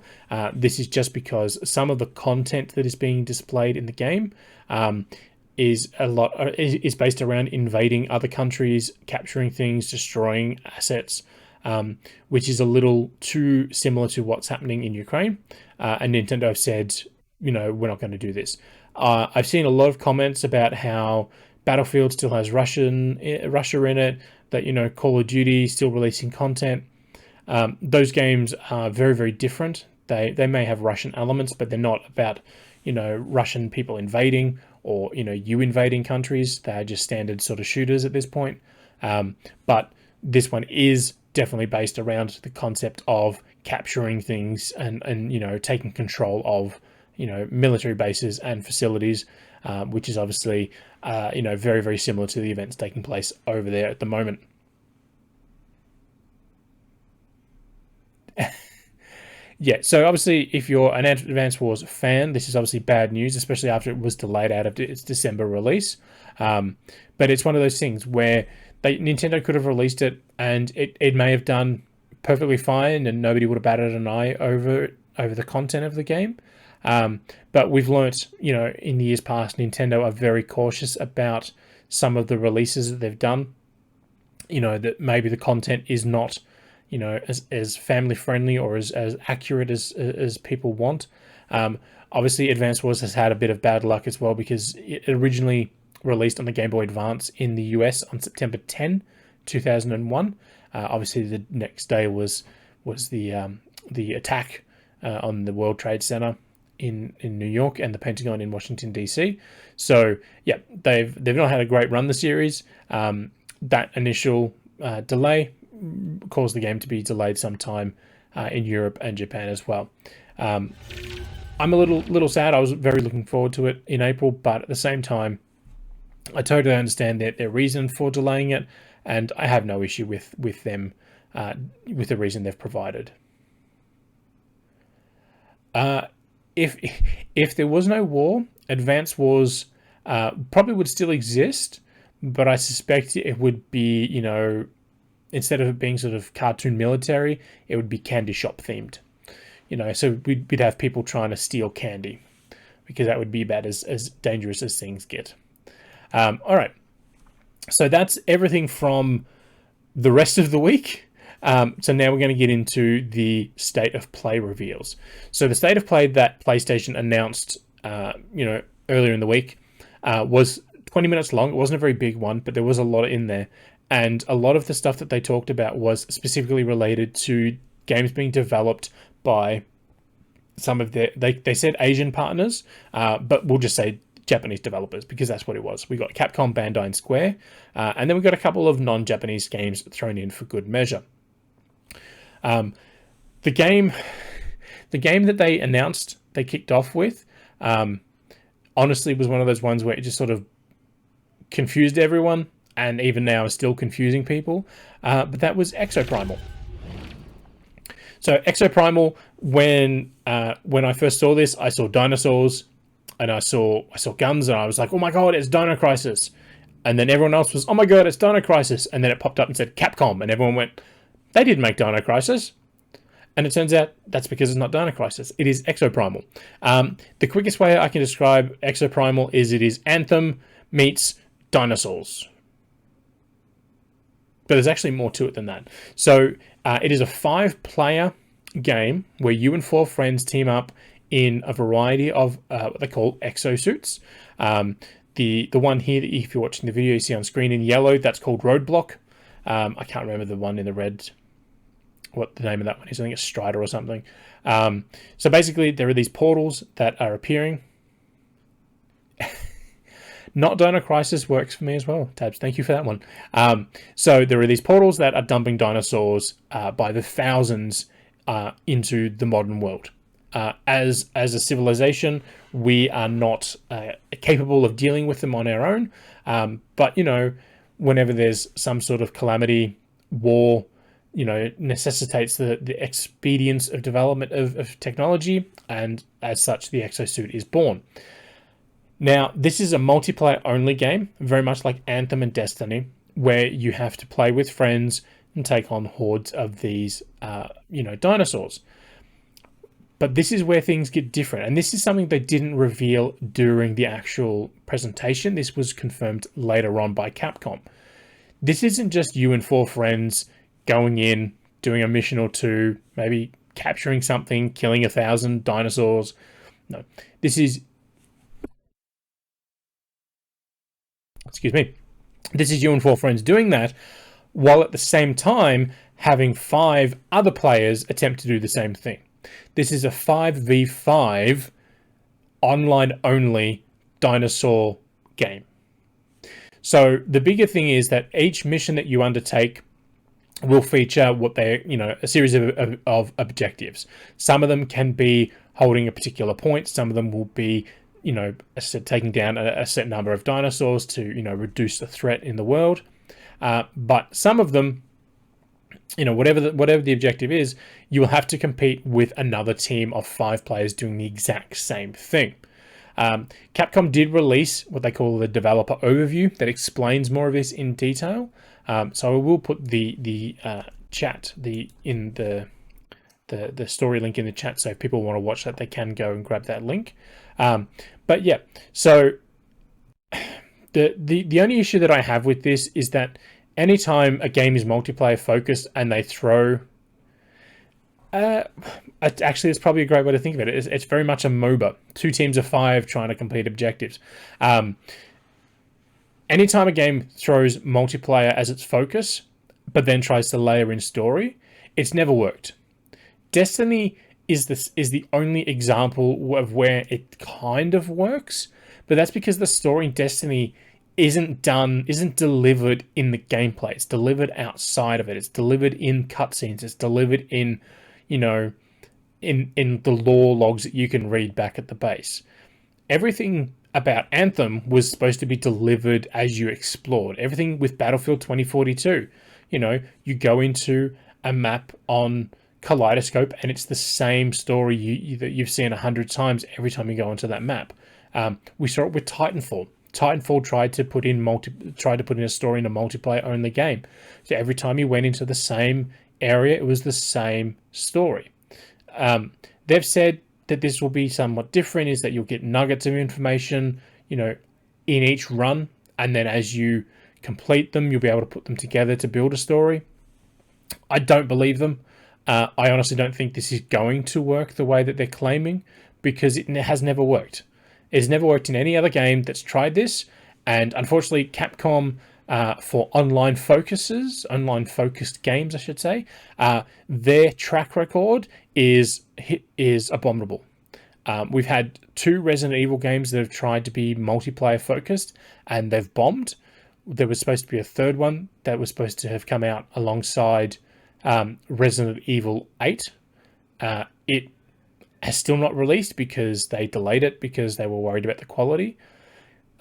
This is just because some of the content that is being displayed in the game is based around invading other countries, capturing things, destroying assets, which is a little too similar to what's happening in Ukraine. And Nintendo have said, we're not going to do this. I've seen a lot of comments about how Battlefield still has Russia in it, that Call of Duty still releasing content. Those games are very, very different. They may have Russian elements, but they're not about Russian people invading or you invading countries. They're just standard sort of shooters at this point. But this one is definitely based around the concept of capturing things and taking control of military bases and facilities, which is obviously very, very similar to the events taking place over there at the moment. Yeah, so obviously if you're an Advance Wars fan, this is obviously bad news, especially after it was delayed out of its December release. But it's one of those things where Nintendo could have released it and it may have done perfectly fine and nobody would have batted an eye over the content of the game. But we've learnt, in the years past, Nintendo are very cautious about some of the releases that they've done. That maybe the content is not as family friendly or as accurate as people want. Obviously, Advance Wars has had a bit of bad luck as well because it originally released on the Game Boy Advance in the US on September 10, 2001. Obviously, the next day was the attack on the World Trade Center in New York and the Pentagon in Washington DC. So yeah, they've not had a great run, the series. That initial delay caused the game to be delayed sometime in Europe and Japan as well. I'm a little sad. I was very looking forward to it in April, but at the same time, I totally understand their reason for delaying it, and I have no issue with them with the reason they've provided. If there was no war, Advance Wars probably would still exist, but I suspect it would be, instead of it being sort of cartoon military, it would be candy shop themed. So we'd have people trying to steal candy, because that would be about as dangerous as things get. All right. So that's everything from the rest of the week. So now we're going to get into the state of play reveals. So the state of play that PlayStation announced, earlier in the week, was 20 minutes long. It wasn't a very big one, but there was a lot in there. And a lot of the stuff that they talked about was specifically related to games being developed by some of their, they said Asian partners, but we'll just say Japanese developers, because that's what it was. We got Capcom, Bandai, and Square, and then we got a couple of non-Japanese games thrown in for good measure. The game that they announced, they kicked off with, honestly was one of those ones where it just sort of confused everyone, and even now is still confusing people. But that was Exoprimal. So Exoprimal, when I first saw this, I saw dinosaurs, and I saw guns, and I was like, oh my god, it's Dino Crisis. And then everyone else was, oh my god, it's Dino Crisis. And then it popped up and said Capcom, and everyone went, they didn't make Dino Crisis. And it turns out that's because it's not Dino Crisis. It is Exoprimal. The quickest way I can describe Exoprimal is it is Anthem meets dinosaurs. But there's actually more to it than that. So it is a 5-player game where you and 4 friends team up in a variety of what they call exosuits. The one here, that if you're watching the video, you see on screen in yellow, that's called Roadblock. I can't remember the one in the red, what the name of that one is. I think it's Strider or something. So basically, there are these portals that are appearing. Not Dino Crisis works for me as well, Tabs. Thank you for that one. So there are these portals that are dumping dinosaurs by the thousands into the modern world. As a civilization, we are not capable of dealing with them on our own. But, whenever there's some sort of calamity, war, necessitates the expedience of development of technology, and as such, the exosuit is born. Now, this is a multiplayer-only game, very much like Anthem and Destiny, where you have to play with friends and take on hordes of these, dinosaurs. But this is where things get different, and this is something they didn't reveal during the actual presentation. This was confirmed later on by Capcom. This isn't just you and 4 friends going in, doing a mission or 2, maybe capturing something, killing 1,000 dinosaurs. No, this is... Excuse me. This is you and 4 friends doing that, while at the same time having 5 other players attempt to do the same thing. This is a 5v5 online-only dinosaur game. So the bigger thing is that each mission that you undertake will feature what they, a series of objectives. Some of them can be holding a particular point. Some of them will be, as I said, taking down a set number of dinosaurs to, reduce the threat in the world. But some of them, whatever the objective is, you will have to compete with another team of 5 players doing the exact same thing. Capcom did release what they call the developer overview that explains more of this in detail. So I will put the chat, the story link in the chat, so if people want to watch that, they can go and grab that link. But yeah, so the only issue that I have with this is that anytime a game is multiplayer focused and they throw... actually, it's probably a great way to think of it. It's very much a MOBA. 2 teams of 5 trying to complete objectives. Anytime a game throws multiplayer as its focus, but then tries to layer in story, it's never worked. Destiny is the only example of where it kind of works, but that's because the story in Destiny isn't delivered in the gameplay. It's delivered outside of it. It's delivered in cutscenes. It's delivered in, in the lore logs that you can read back at the base. Everything about Anthem was supposed to be delivered as you explored. Everything with Battlefield 2042. You go into a map on Kaleidoscope and it's the same story that you've seen 100 times every time you go onto that map. We saw it with Titanfall. Titanfall tried to put in a story in a multiplayer only game. So every time you went into the same area, it was the same story. They've said that this will be somewhat different, is that you'll get nuggets of information, in each run, and then as you complete them, you'll be able to put them together to build a story. I don't believe them. I honestly don't think this is going to work the way that they're claiming, because it has never worked. It's never worked in any other game that's tried this, and unfortunately, Capcom, for online focused games, I should say, their track record is abominable. We've had 2 Resident Evil games that have tried to be multiplayer focused, and they've bombed. There was supposed to be a third one that was supposed to have come out alongside Resident Evil 8. It has still not released because they delayed it because they were worried about the quality.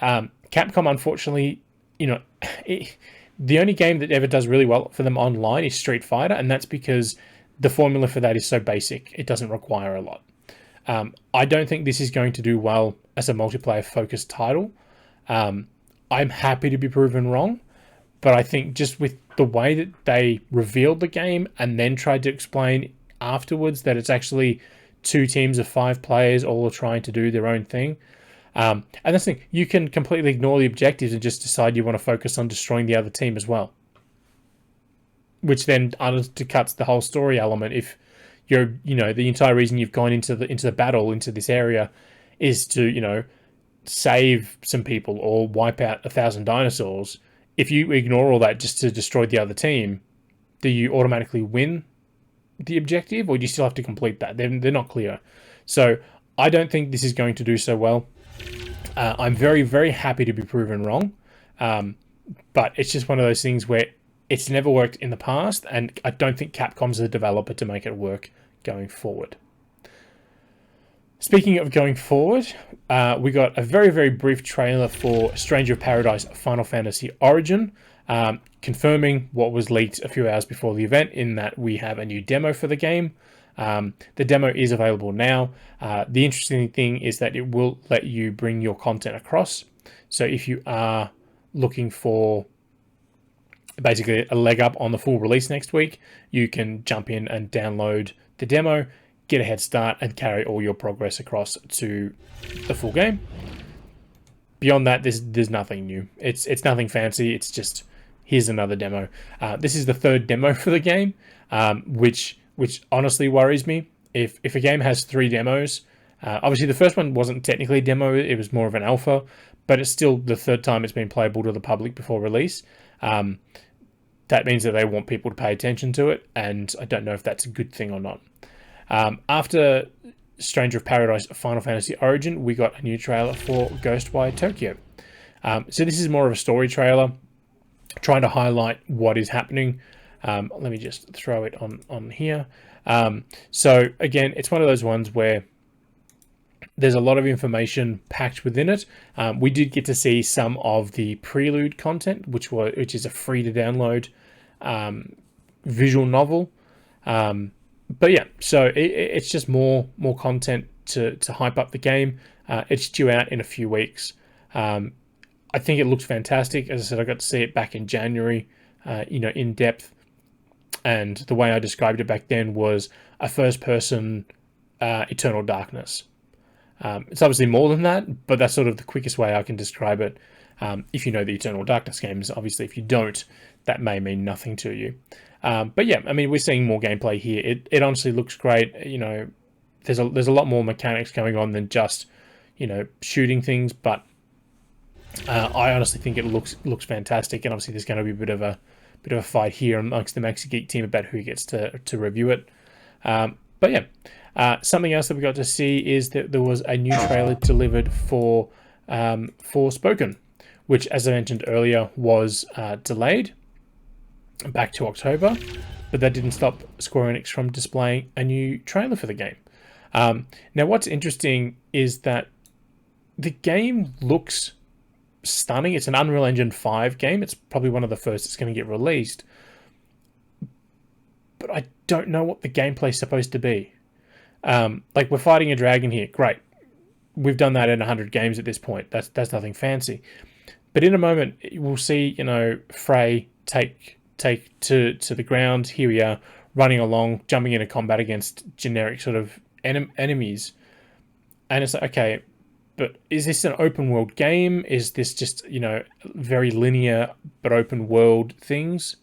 Capcom, unfortunately, the only game that ever does really well for them online is Street Fighter, and that's because the formula for that is so basic. It doesn't require a lot. I don't think this is going to do well as a multiplayer-focused title. I'm happy to be proven wrong, but I think just with the way that they revealed the game and then tried to explain afterwards that it's actually 2 teams of 5 players all trying to do their own thing. And that's the thing, you can completely ignore the objectives and just decide you want to focus on destroying the other team as well. Which then undercuts the whole story element. If you're, the entire reason you've gone into the battle, into this area, is to, save some people or wipe out 1,000 dinosaurs. If you ignore all that just to destroy the other team, do you automatically win the objective, or do you still have to complete that? They're not clear. So I don't think this is going to do so well. I'm very, very happy to be proven wrong. But it's just one of those things where it's never worked in the past, and I don't think Capcom's the developer to make it work going forward. Speaking of going forward, we got a very, very brief trailer for Stranger of Paradise Final Fantasy Origin, confirming what was leaked a few hours before the event, in that we have a new demo for the game. The demo is available now. The interesting thing is that it will let you bring your content across. So if you are looking for basically a leg up on the full release next week, you can jump in and download the demo, get a head start, and carry all your progress across to the full game. Beyond that, there's nothing new. It's nothing fancy. It's just, here's another demo. This is the 3rd demo for the game, which honestly worries me. If a game has 3 demos, obviously the first one wasn't technically a demo, it was more of an alpha, but it's still the 3rd time it's been playable to the public before release. That means that they want people to pay attention to it, and I don't know if that's a good thing or not. After Stranger of Paradise Final Fantasy Origin, we got a new trailer for Ghostwire Tokyo. So this is more of a story trailer, trying to highlight what is happening. Let me just throw it on here. So again, it's one of those ones where there's a lot of information packed within it. We did get to see some of the prelude content, which is a free to download visual novel. But yeah, so it's just more content to hype up the game. It's due out in a few weeks. I think it looks fantastic. As I said, I got to see it back in January, in depth. And the way I described it back then was a first-person Eternal Darkness. It's obviously more than that, but that's sort of the quickest way I can describe it. If you know the Eternal Darkness games, obviously if you don't, that may mean nothing to you. But yeah, I mean, we're seeing more gameplay here. It honestly looks great. There's a lot more mechanics going on than just, shooting things. But I honestly think it looks fantastic. And obviously, there's going to be a bit of a fight here amongst the Maxi-Geek team about who gets to review it. But yeah, something else that we got to see is that there was a new trailer delivered for Forspoken, which, as I mentioned earlier, was delayed back to October, but that didn't stop Square Enix from displaying a new trailer for the game. Now, what's interesting is that the game looks stunning. It's an Unreal Engine 5 game. It's probably one of the first that's going to get released. But I don't know what the gameplay is supposed to be. Like, we're fighting a dragon here. Great. We've done that in 100 games at this point. That's nothing fancy. But in a moment, we'll see, Frey take to the ground. Here we are, running along, jumping into combat against generic sort of enemies. And it's like, okay, but is this an open world game? Is this just, very linear but open world things?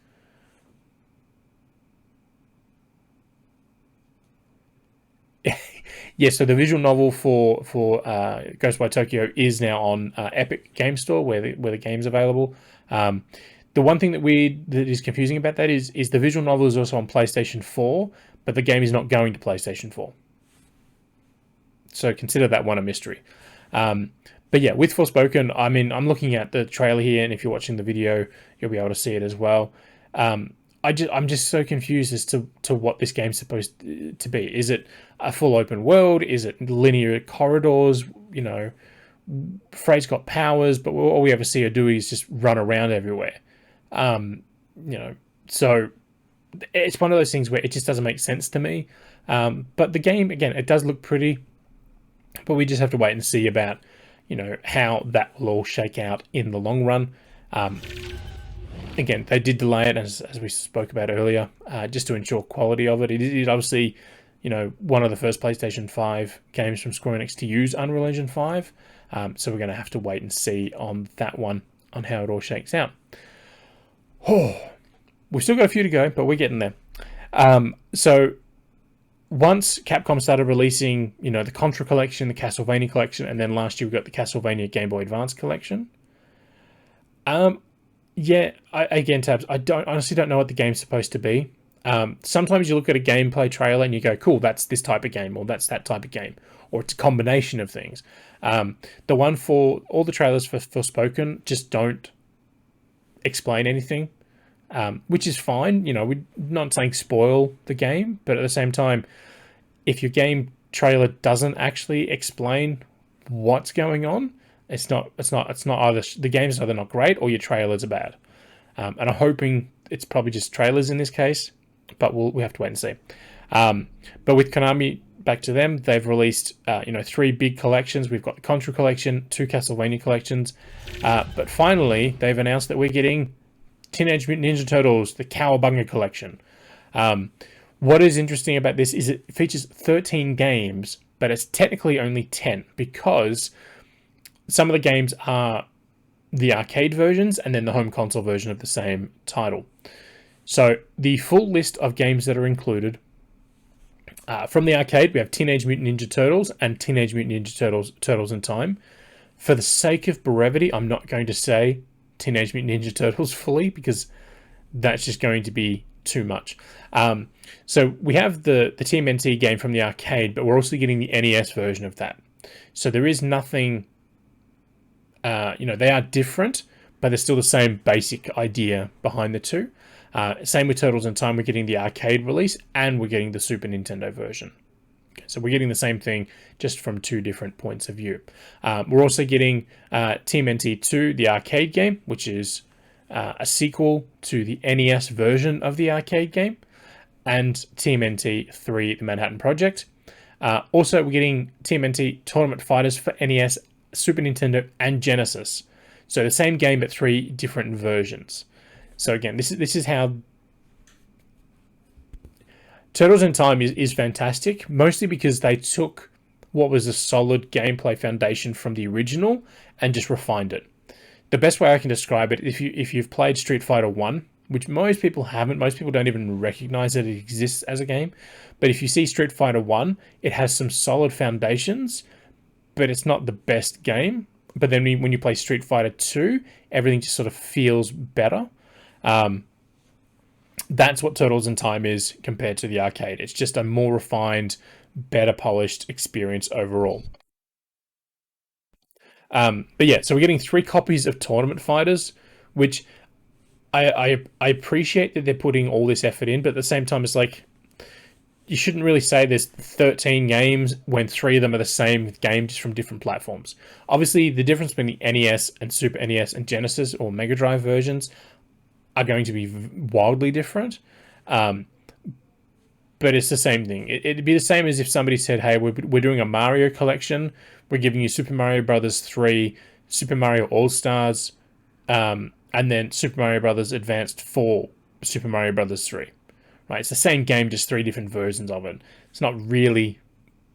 Yeah, so the visual novel for Ghostwire Tokyo is now on Epic Game Store, where the game's available. The one thing that is confusing about that is the visual novel is also on PlayStation 4, but the game is not going to PlayStation 4. So consider that one a mystery. But yeah, with Forspoken, I mean, I'm looking at the trailer here, and if you're watching the video, you'll be able to see it as well. I'm just so confused as to what this game's supposed to be. Is it a full open world? Is it linear corridors? You know, Frey's got powers, but all we ever see her do is just run around everywhere. You know, so it's one of those things where it just doesn't make sense to me. But the game, again, it does look pretty, but we just have to wait and see about, you know, how that will all shake out in the long run. Again, they did delay it, as we spoke about earlier, just to ensure quality of it. It is obviously, you know, one of the first PlayStation 5 games from Square Enix to use Unreal Engine 5. So we're going to have to wait and see on that one, on how it all shakes out. Oh, we've still got a few to go, but we're getting there. So once Capcom started releasing, you know, the Contra collection, the Castlevania collection, and then last year we got the Castlevania Game Boy Advance collection. Yeah, again, Tabs, I honestly don't know what the game's supposed to be. Sometimes you look at a gameplay trailer and you go, cool, that's this type of game, or that's that type of game, or it's a combination of things. The one for all the trailers for Forspoken just don't explain anything, which is fine. You know, we're not saying spoil the game, but at the same time, if your game trailer doesn't actually explain what's going on, it's not either the game's either not great or your trailers are bad. And I'm hoping it's probably just trailers in this case, but we have to wait and see. But with Konami, back to them, they've released 3 big collections. We've got the Contra collection, 2 Castlevania collections, but finally they've announced that we're getting Teenage Mutant Ninja Turtles, the Cowabunga collection. What is interesting about this is it features 13 games, but it's technically only 10 because some of the games are the arcade versions and then the home console version of the same title. So the full list of games that are included from the arcade, we have Teenage Mutant Ninja Turtles and Teenage Mutant Ninja Turtles Turtles in Time. For the sake of brevity, I'm not going to say Teenage Mutant Ninja Turtles fully because that's just going to be too much. So we have the TMNT game from the arcade, but we're also getting the NES version of that. So there is nothing, they are different, but they're still the same basic idea behind the two. Same with Turtles in Time, we're getting the arcade release and we're getting the Super Nintendo version. Okay, so we're getting the same thing, just from 2 different points of view. We're also getting TMNT 2, the arcade game, which is a sequel to the NES version of the arcade game, and TMNT 3, the Manhattan Project. Also, we're getting TMNT Tournament Fighters for NES, Super Nintendo, and Genesis. So the same game, but 3 different versions. So again, this is how Turtles in Time is fantastic, mostly because they took what was a solid gameplay foundation from the original and just refined it. The best way I can describe it, if you've played Street Fighter 1, which most people haven't, most people don't even recognize that it exists as a game, but if you see Street Fighter 1, it has some solid foundations, but it's not the best game. But then when you play Street Fighter 2, everything just sort of feels better. That's what Turtles in Time is compared to the arcade. It's just a more refined, better polished experience overall. But yeah, so we're getting 3 copies of Tournament Fighters, which I appreciate that they're putting all this effort in, but at the same time, it's like, you shouldn't really say there's 13 games when 3 of them are the same game, just from different platforms. Obviously, the difference between the NES and Super NES and Genesis or Mega Drive versions are going to be wildly different. But it's the same thing. It'd be the same as if somebody said, hey, we're doing a Mario collection. We're giving you Super Mario Brothers 3, Super Mario All-Stars, and then Super Mario Brothers Advanced 4, Super Mario Brothers 3. Right? It's the same game, just 3 different versions of it. It's not really,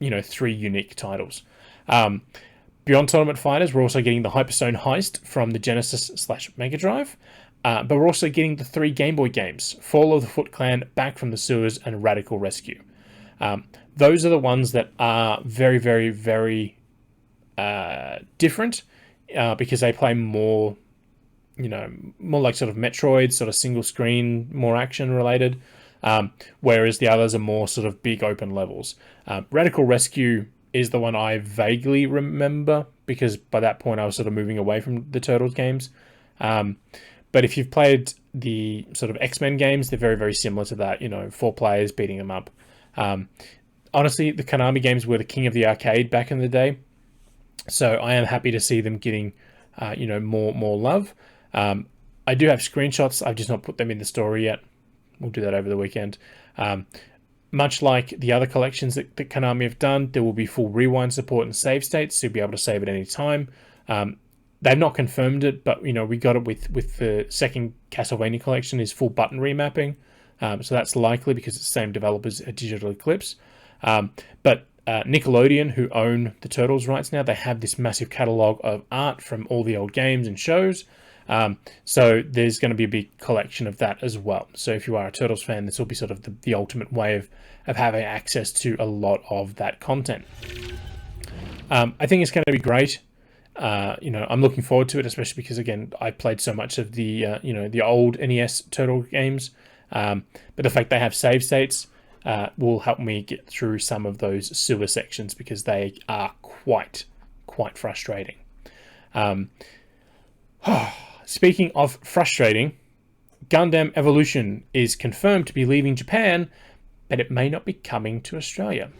3 unique titles. Beyond Tournament Fighters, we're also getting the Hyperstone Heist from the Genesis/Mega Drive. But we're also getting the 3 Game Boy games, Fall of the Foot Clan, Back from the Sewers, and Radical Rescue. Those are the ones that are very, very, very different because they play more, more like sort of Metroid, sort of single screen, more action related. Whereas the others are more sort of big open levels. Radical Rescue is the one I vaguely remember because by that point I was sort of moving away from the Turtles games. But if you've played the sort of X-Men games, they're very, very similar to that, 4 players beating them up. Honestly, the Konami games were the king of the arcade back in the day. So I am happy to see them getting, more love. I do have screenshots. I've just not put them in the story yet. We'll do that over the weekend. Much like the other collections that Konami have done, there will be full rewind support and save states, so you'll be able to save at any time. They've not confirmed it, but we got it with the second Castlevania collection is full button remapping. So that's likely because it's the same developers at Digital Eclipse. But Nickelodeon, who own the Turtles rights now, they have this massive catalog of art from all the old games and shows. So there's going to be a big collection of that as well. So if you are a Turtles fan, this will be sort of the ultimate way of having access to a lot of that content. I think it's going to be great. I'm looking forward to it, especially because, again, I played so much of the, the old NES Turtle games. But the fact they have save states will help me get through some of those sewer sections because they are quite frustrating. Speaking of frustrating, Gundam Evolution is confirmed to be leaving Japan, but it may not be coming to Australia.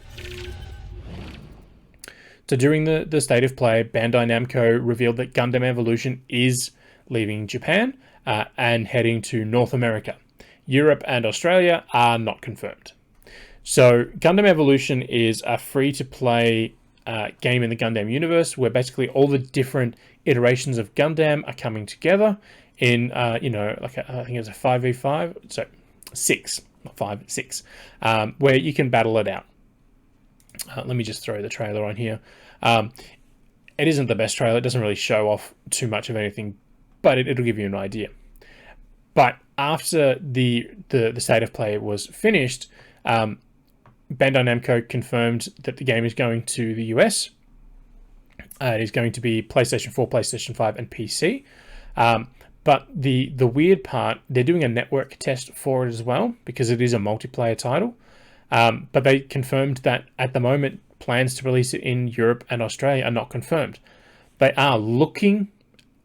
So during the State of Play, Bandai Namco revealed that Gundam Evolution is leaving Japan and heading to North America. Europe and Australia are not confirmed. So Gundam Evolution is a free-to-play game in the Gundam universe where basically all the different iterations of Gundam are coming together in, I think it's a 5v5, so 6, not 5, 6, where you can battle it out. Let me just throw the trailer on here. It isn't the best trailer. It doesn't really show off too much of anything, but it'll give you an idea. But after the State of Play was finished, Bandai Namco confirmed that the game is going to the US. It is going to be PlayStation 4, PlayStation 5, and PC. But the weird part, they're doing a network test for it as well, because it is a multiplayer title. But they confirmed that at the moment, plans to release it in Europe and Australia are not confirmed. They are looking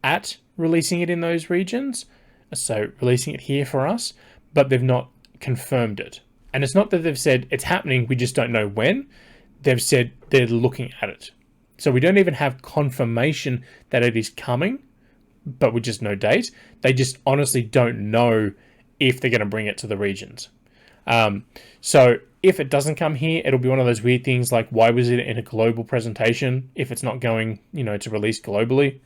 at releasing it in those regions, so releasing it here for us, but they've not confirmed it. And it's not that they've said it's happening, we just don't know when. They've said they're looking at it. So we don't even have confirmation that it is coming, but we just know date. They just honestly don't know if they're going to bring it to the regions. So if it doesn't come here, it'll be one of those weird things like, why was it in a global presentation if it's not going, to release globally?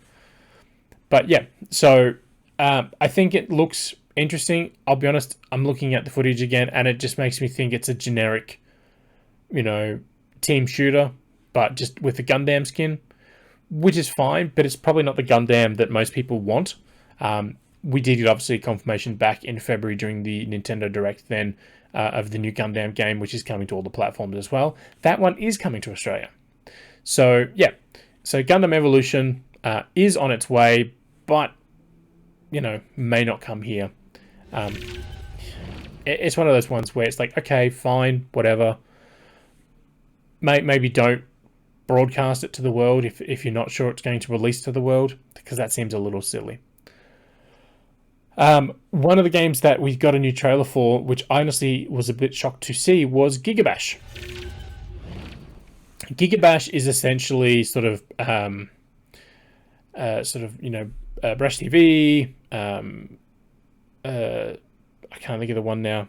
But yeah, so I think it looks interesting. I'll be honest, I'm looking at the footage again, and it just makes me think it's a generic, team shooter, but just with a Gundam skin, which is fine, but it's probably not the Gundam that most people want. We did get obviously confirmation back in February during the Nintendo Direct then of the new Gundam game, which is coming to all the platforms as well. That one is coming to Australia. So yeah, so Gundam Evolution is on its way, but may not come here. It's one of those ones where it's like, okay, fine, whatever. Maybe don't broadcast it to the world if you're not sure it's going to release to the world, because that seems a little silly. One of the games that we got a new trailer for, which I honestly was a bit shocked to see, was Gigabash. Gigabash is essentially sort of Brush TV. I can't think of the one now.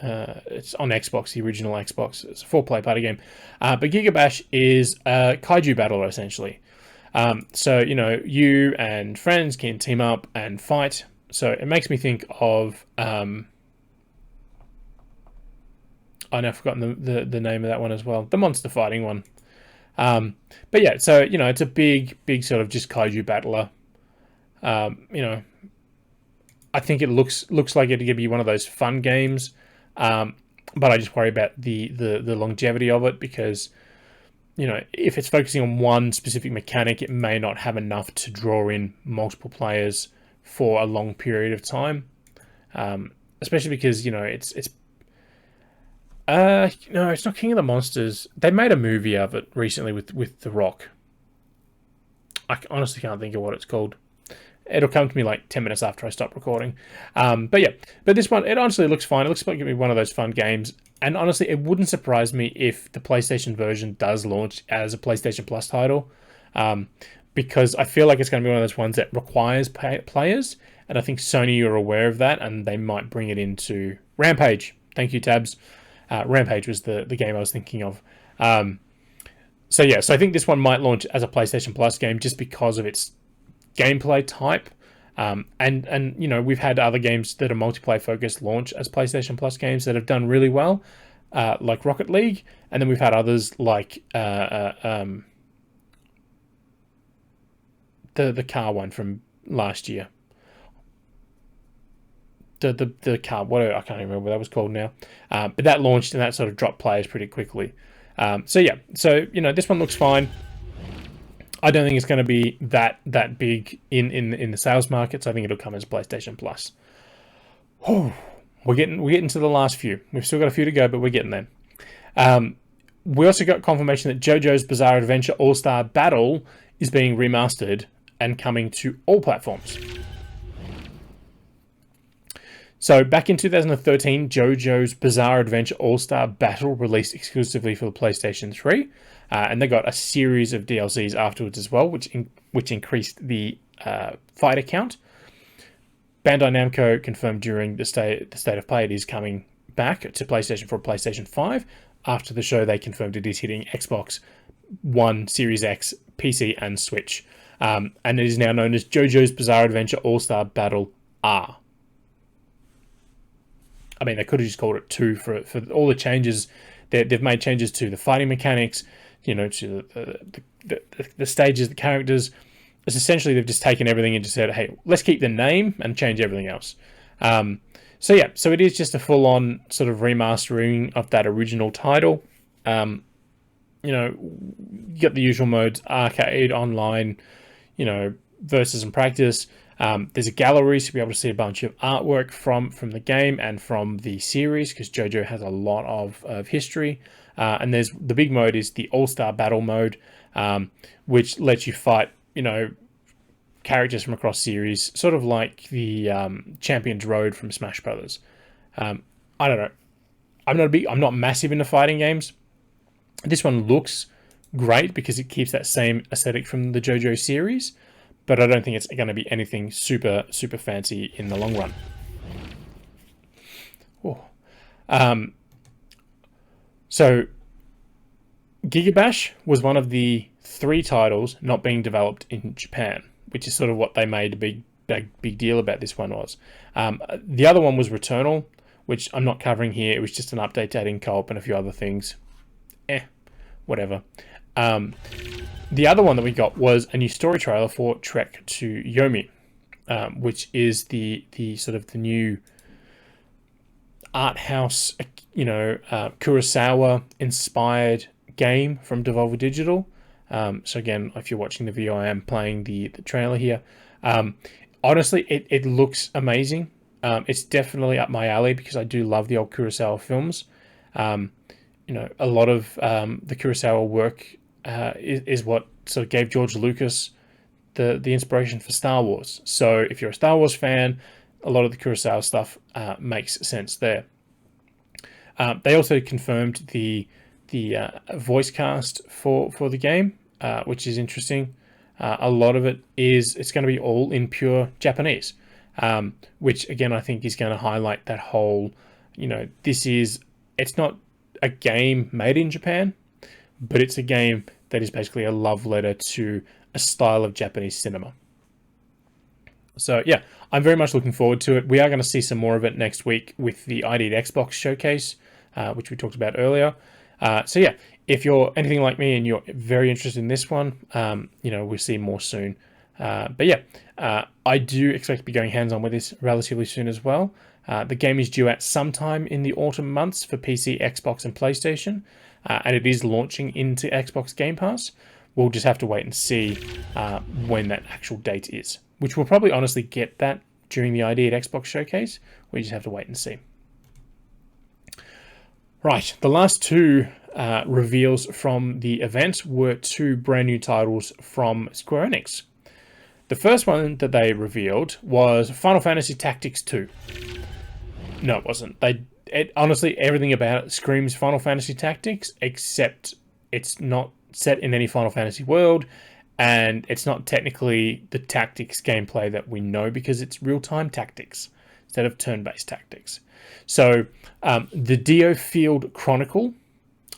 It's on Xbox, the original Xbox. It's a 4-player party game. But Gigabash is a kaiju battler, essentially. So, you and friends can team up and fight. So it makes me think of... I've now forgotten the name of that one as well. The monster fighting one. But yeah, so, it's a big sort of just kaiju battler. I think it looks like it'd be one of those fun games. but I just worry about the longevity of it, because if it's focusing on one specific mechanic, it may not have enough to draw in multiple players for a long period of time. Especially because no, it's not King of the Monsters. They made a movie of it recently with The Rock. I honestly can't think of what it's called. It'll come to me like 10 minutes after I stop recording. But yeah, but this one, it honestly looks fine. It looks like it'll be one of those fun games. And honestly, it wouldn't surprise me if the PlayStation version does launch as a PlayStation Plus title. Because I feel like it's going to be one of those ones that requires players. And I think Sony are aware of that, and they might bring it into Rampage. Thank you, Tabs. Rampage was the game I was thinking of. So yeah, so I think this one might launch as a PlayStation Plus game just because of its gameplay type. And we've had other games that are multiplayer focused launch as PlayStation Plus games that have done really well, like Rocket League, and then we've had others like the car one from last year. The car, whatever, I can't even remember what that was called now. But that launched and that sort of dropped players pretty quickly. So yeah, so this one looks fine. I don't think it's going to be that big in the sales markets. I think it'll come as PlayStation Plus. Oh, we're getting to the last few. We've still got a few to go, but we're getting there. We also got confirmation that JoJo's Bizarre Adventure All-Star Battle is being remastered and coming to all platforms. So back in 2013, JoJo's Bizarre Adventure All-Star Battle released exclusively for the PlayStation 3, and they got a series of DLCs afterwards as well, which increased the fighter count. Bandai Namco confirmed during the state of play it is coming back to PlayStation 4, PlayStation 5. After the show, they confirmed it is hitting Xbox One, Series X, PC, and Switch, and it is now known as JoJo's Bizarre Adventure All-Star Battle R. I mean, they could have just called it 2 for all the changes. They've made changes to the fighting mechanics, to the stages, the characters. It's essentially they've just taken everything and just said, hey, let's keep the name and change everything else. So yeah, so it is just a full-on sort of remastering of that original title. You got the usual modes: arcade, online, versus and practice. There's a gallery, so you'll be able to see a bunch of artwork from the game and from the series, because JoJo has a lot of history. And there's the big mode is the All-Star Battle mode, which lets you fight, characters from across series, sort of like the Champions Road from Smash Brothers. I don't know. I'm not massive into fighting games. This one looks great because it keeps that same aesthetic from the JoJo series, but I don't think it's going to be anything super fancy in the long run. Oh. So Gigabash was one of the 3 titles not being developed in Japan, which is sort of what they made a big deal about this one was. The other one was Returnal, which I'm not covering here. It was just an update to add in co-op and a few other things. Whatever. The other one that we got was a new story trailer for Trek to Yomi, which is the sort of the new art house, Kurosawa inspired game from Devolver Digital. So again, if you're watching the video, I am playing the trailer here. Honestly, it looks amazing. It's definitely up my alley because I do love the old Kurosawa films. A lot of the Kurosawa work is what sort of gave George Lucas the inspiration for Star Wars. So if you're a Star Wars fan, a lot of the Kurosawa stuff makes sense there. They also confirmed the voice cast for the game, which is interesting. A lot of it's going to be all in pure Japanese, which again I think is going to highlight that whole, it's not a game made in Japan, but it's a game that is basically a love letter to a style of Japanese cinema. So yeah, I'm very much looking forward to it. We are going to see some more of it next week with the ID at Xbox showcase, which we talked about earlier. So yeah, if you're anything like me and you're very interested in this one, we'll see more soon. But yeah, I do expect to be going hands-on with this relatively soon as well. The game is due out sometime in the autumn months for PC, Xbox, and PlayStation, and it is launching into Xbox Game Pass. We'll just have to wait and see when that actual date is, which we'll probably honestly get that during the ID at Xbox Showcase. We just have to wait and see. Right, the last two reveals from the event were two brand new titles from Square Enix. The first one that they revealed was Final Fantasy Tactics 2. No, it wasn't. Honestly, everything about it screams Final Fantasy Tactics, except it's not set in any Final Fantasy world, and it's not technically the tactics gameplay that we know because it's real-time tactics instead of turn-based tactics. So the Dio Field Chronicle,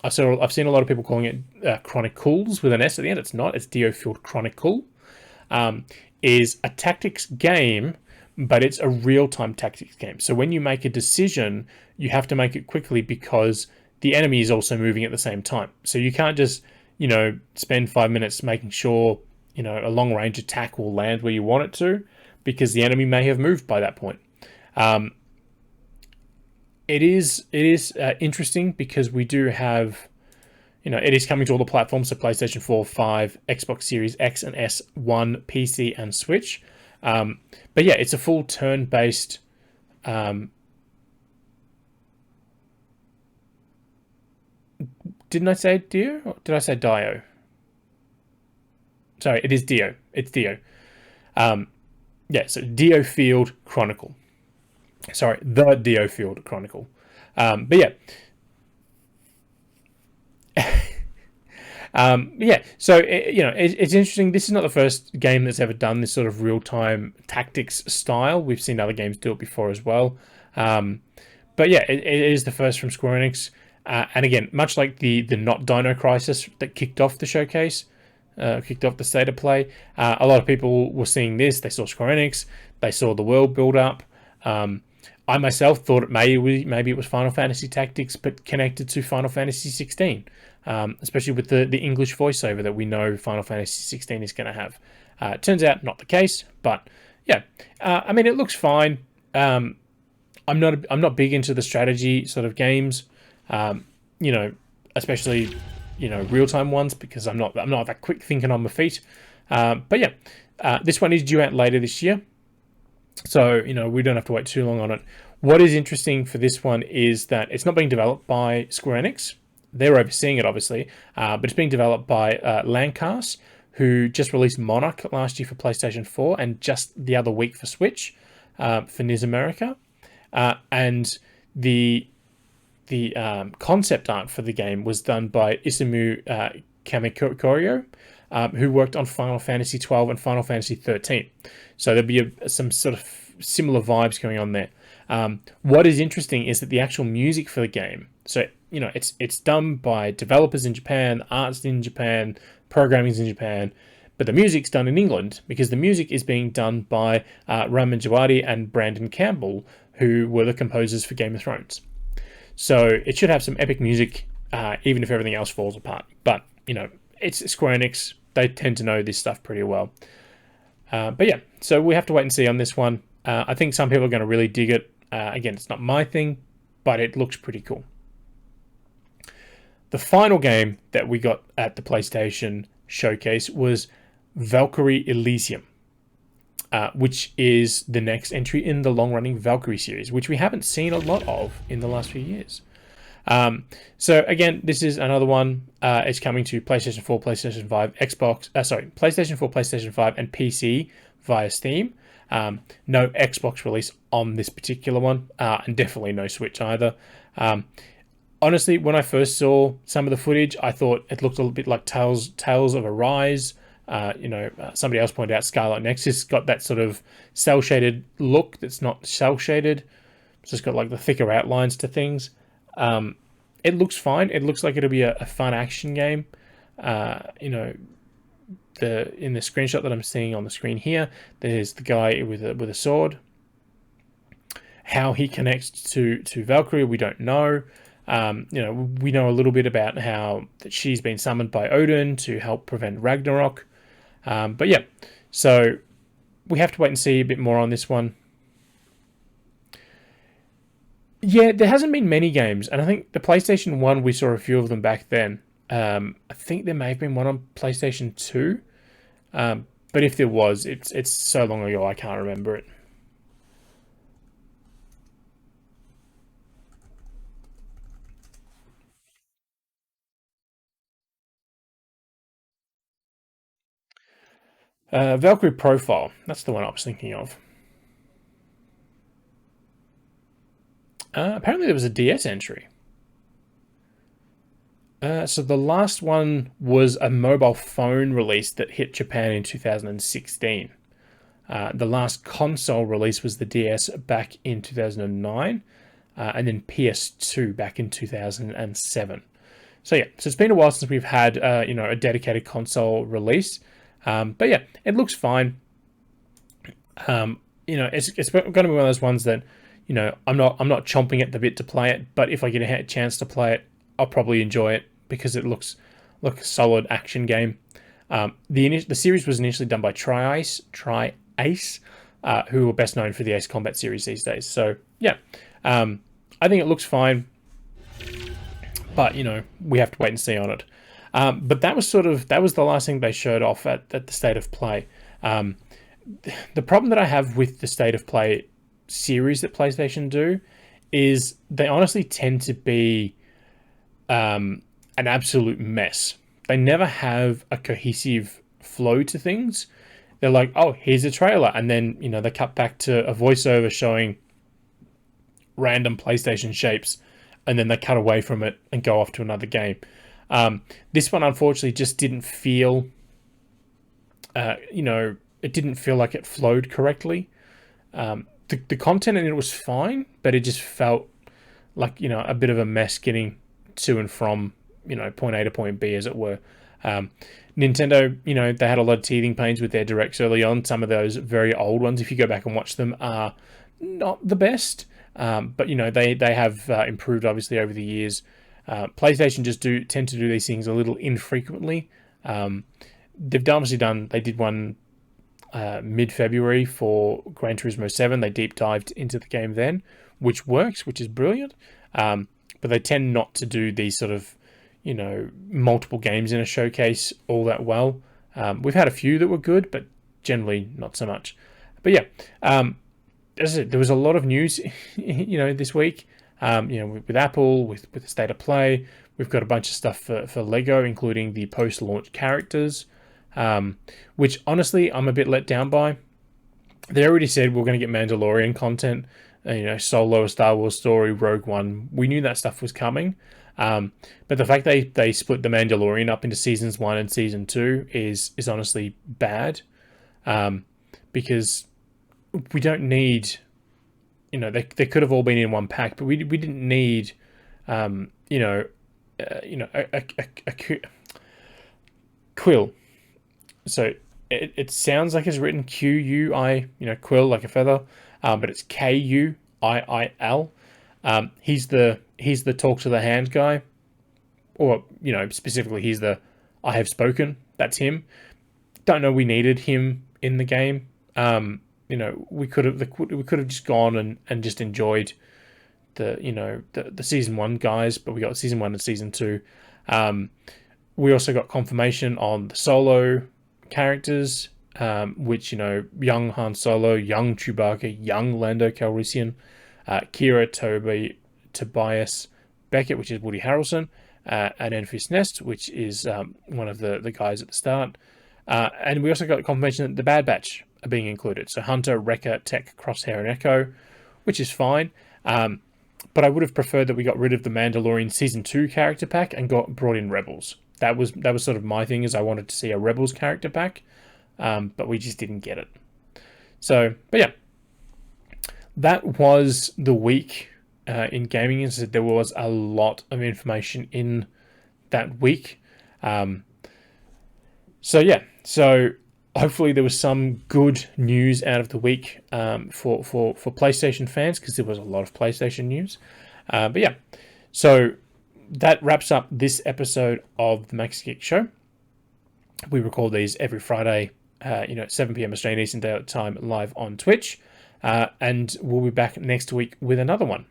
I've seen a lot of people calling it Chronicles with an S at the end. It's not. It's Dio Field Chronicle. Is a tactics game, but it's a real-time tactics game. So when you make a decision, you have to make it quickly because the enemy is also moving at the same time. So you can't just, spend 5 minutes making sure, a long-range attack will land where you want it to, because the enemy may have moved by that point. It is interesting because we do have, it is coming to all the platforms, so PlayStation 4, 5, Xbox Series X and S, One, PC, and Switch. But yeah, it's a full turn-based... didn't I say Dio? Or did I say Dio? Sorry, it is Dio. It's Dio. Yeah, so Dio Field Chronicle. Sorry, the Dio Field Chronicle. But yeah... yeah, so it's interesting. This is not the first game that's ever done this sort of real-time tactics style. We've seen other games do it before as well. But yeah, it is the first from Square Enix. And again, much like the Not Dino Crisis that kicked off the showcase, kicked off the state of play, a lot of people were seeing this. They saw Square Enix. They saw the world build up. I myself thought maybe it was Final Fantasy Tactics, but connected to Final Fantasy 16, especially with the English voiceover that we know Final Fantasy 16 is going to have. It turns out not the case, but yeah, I mean, it looks fine. I'm not big into the strategy sort of games, especially real time ones, because I'm not that quick thinking on my feet. But yeah, this one is due out later this year. So, we don't have to wait too long on it. What is interesting for this one is that it's not being developed by Square Enix. They're overseeing it, obviously, but it's being developed by Landcast, who just released Monarch last year for PlayStation 4 and just the other week for Switch, for NIS America. And the concept art for the game was done by Isamu Kamikorio, who worked on Final Fantasy 12 and Final Fantasy 13. So there'll be some sort of similar vibes going on there. What is interesting is that the actual music for the game, so it's done by developers in Japan, the art's in Japan, programming's in Japan, but the music's done in England because the music is being done by Raman Djawadi and Brandon Campbell, who were the composers for Game of Thrones. So it should have some epic music, even if everything else falls apart. But it's Square Enix. They tend to know this stuff pretty well. But yeah, so we have to wait and see on this one. I think some people are going to really dig it. Again, it's not my thing, but it looks pretty cool. The final game that we got at the PlayStation Showcase was Valkyrie Elysium, which is the next entry in the long-running Valkyrie series, which we haven't seen a lot of in the last few years. So again, this is another one. It's coming to PlayStation 4, PlayStation 5, PlayStation 4, PlayStation 5, and PC via Steam. No Xbox release on this particular one, and definitely no Switch either. Honestly, when I first saw some of the footage, I thought it looked a little bit like Tales of Arise. Somebody else pointed out Scarlet Nexus got that sort of cel-shaded look that's not cel-shaded. It's just got like the thicker outlines to things. It looks fine. It looks like it'll be a fun action game. In the screenshot that I'm seeing on the screen here, there's the guy with a sword. How he connects to Valkyrie, we don't know. We know a little bit about how that she's been summoned by Odin to help prevent Ragnarok. But yeah, so we have to wait and see a bit more on this one. Yeah, there hasn't been many games, and I think the PlayStation 1, we saw a few of them back then. I think there may have been one on PlayStation 2, but if there was, it's so long ago I can't remember it. Valkyrie Profile, that's the one I was thinking of. Apparently there was a DS entry. So the last one was a mobile phone release that hit Japan in 2016. The last console release was the DS back in 2009, and then PS2 back in 2007. So yeah, so it's been a while since we've had a dedicated console release. But yeah, it looks fine. It's going to be one of those ones that I'm not chomping at the bit to play it, but if I get a chance to play it, I'll probably enjoy it because it looks like a solid action game. The series was initially done by Tri-Ace, who are best known for the Ace Combat series these days. So yeah, I think it looks fine, but we have to wait and see on it. But that was the last thing they showed off at the State of Play. The problem that I have with the State of Play series that PlayStation do is they honestly tend to be an absolute mess. They never have a cohesive flow to things. They're like, oh, here's a trailer, and then they cut back to a voiceover showing random PlayStation shapes, and then they cut away from it and go off to another game. This one, unfortunately, just didn't feel, it didn't feel like it flowed correctly. The content in it was fine, but it just felt like a bit of a mess getting to and from point A to point B, as it were. Nintendo, they had a lot of teething pains with their directs early on. Some of those very old ones, if you go back and watch them, are not the best. But they have improved obviously over the years. PlayStation just tend to do these things a little infrequently. They've obviously they did one mid-February for Gran Turismo 7. They deep dived into the game then, which works, which is brilliant. But they tend not to do these sort of, multiple games in a showcase all that well. We've had a few that were good, but generally not so much. But yeah, as I said, there was a lot of news, this week. With Apple, with the State of Play, we've got a bunch of stuff for Lego, including the post-launch characters, which honestly I'm a bit let down by. They already said we're going to get Mandalorian content, Solo, a Star Wars story, Rogue One. We knew that stuff was coming, but the fact they split the Mandalorian up into seasons 1 and season 2 is honestly bad, because we don't need. They could have all been in one pack, but we didn't need, a quill. So it sounds like it's written Q-U-I, quill like a feather, but it's K-U-I-I-L. He's the talk to the hand guy, or specifically he's the I have spoken. That's him. Don't know we needed him in the game. We could have just gone and just enjoyed the season 1 guys, but we got season 1 and season 2. We also got confirmation on the Solo characters, which young Han Solo, young Chewbacca, young Lando Calrissian, Kira Tobias Beckett, which is Woody Harrelson, and Enfys Nest, which is one of the guys at the start. And we also got confirmation that the Bad Batch are being included. So Hunter, Wrecker, Tech, Crosshair, and Echo, which is fine. But I would have preferred that we got rid of the Mandalorian Season 2 character pack and brought in Rebels. That was sort of my thing, is I wanted to see a Rebels character pack, but we just didn't get it. So, but yeah, that was the week in gaming. As I said, there was a lot of information in that week. So yeah, so hopefully there was some good news out of the week for PlayStation fans, because there was a lot of PlayStation news. But yeah, so that wraps up this episode of the Maxi-Geek Show. We record these every Friday, 7 p.m. Australian Eastern Daylight Time, live on Twitch. And we'll be back next week with another one.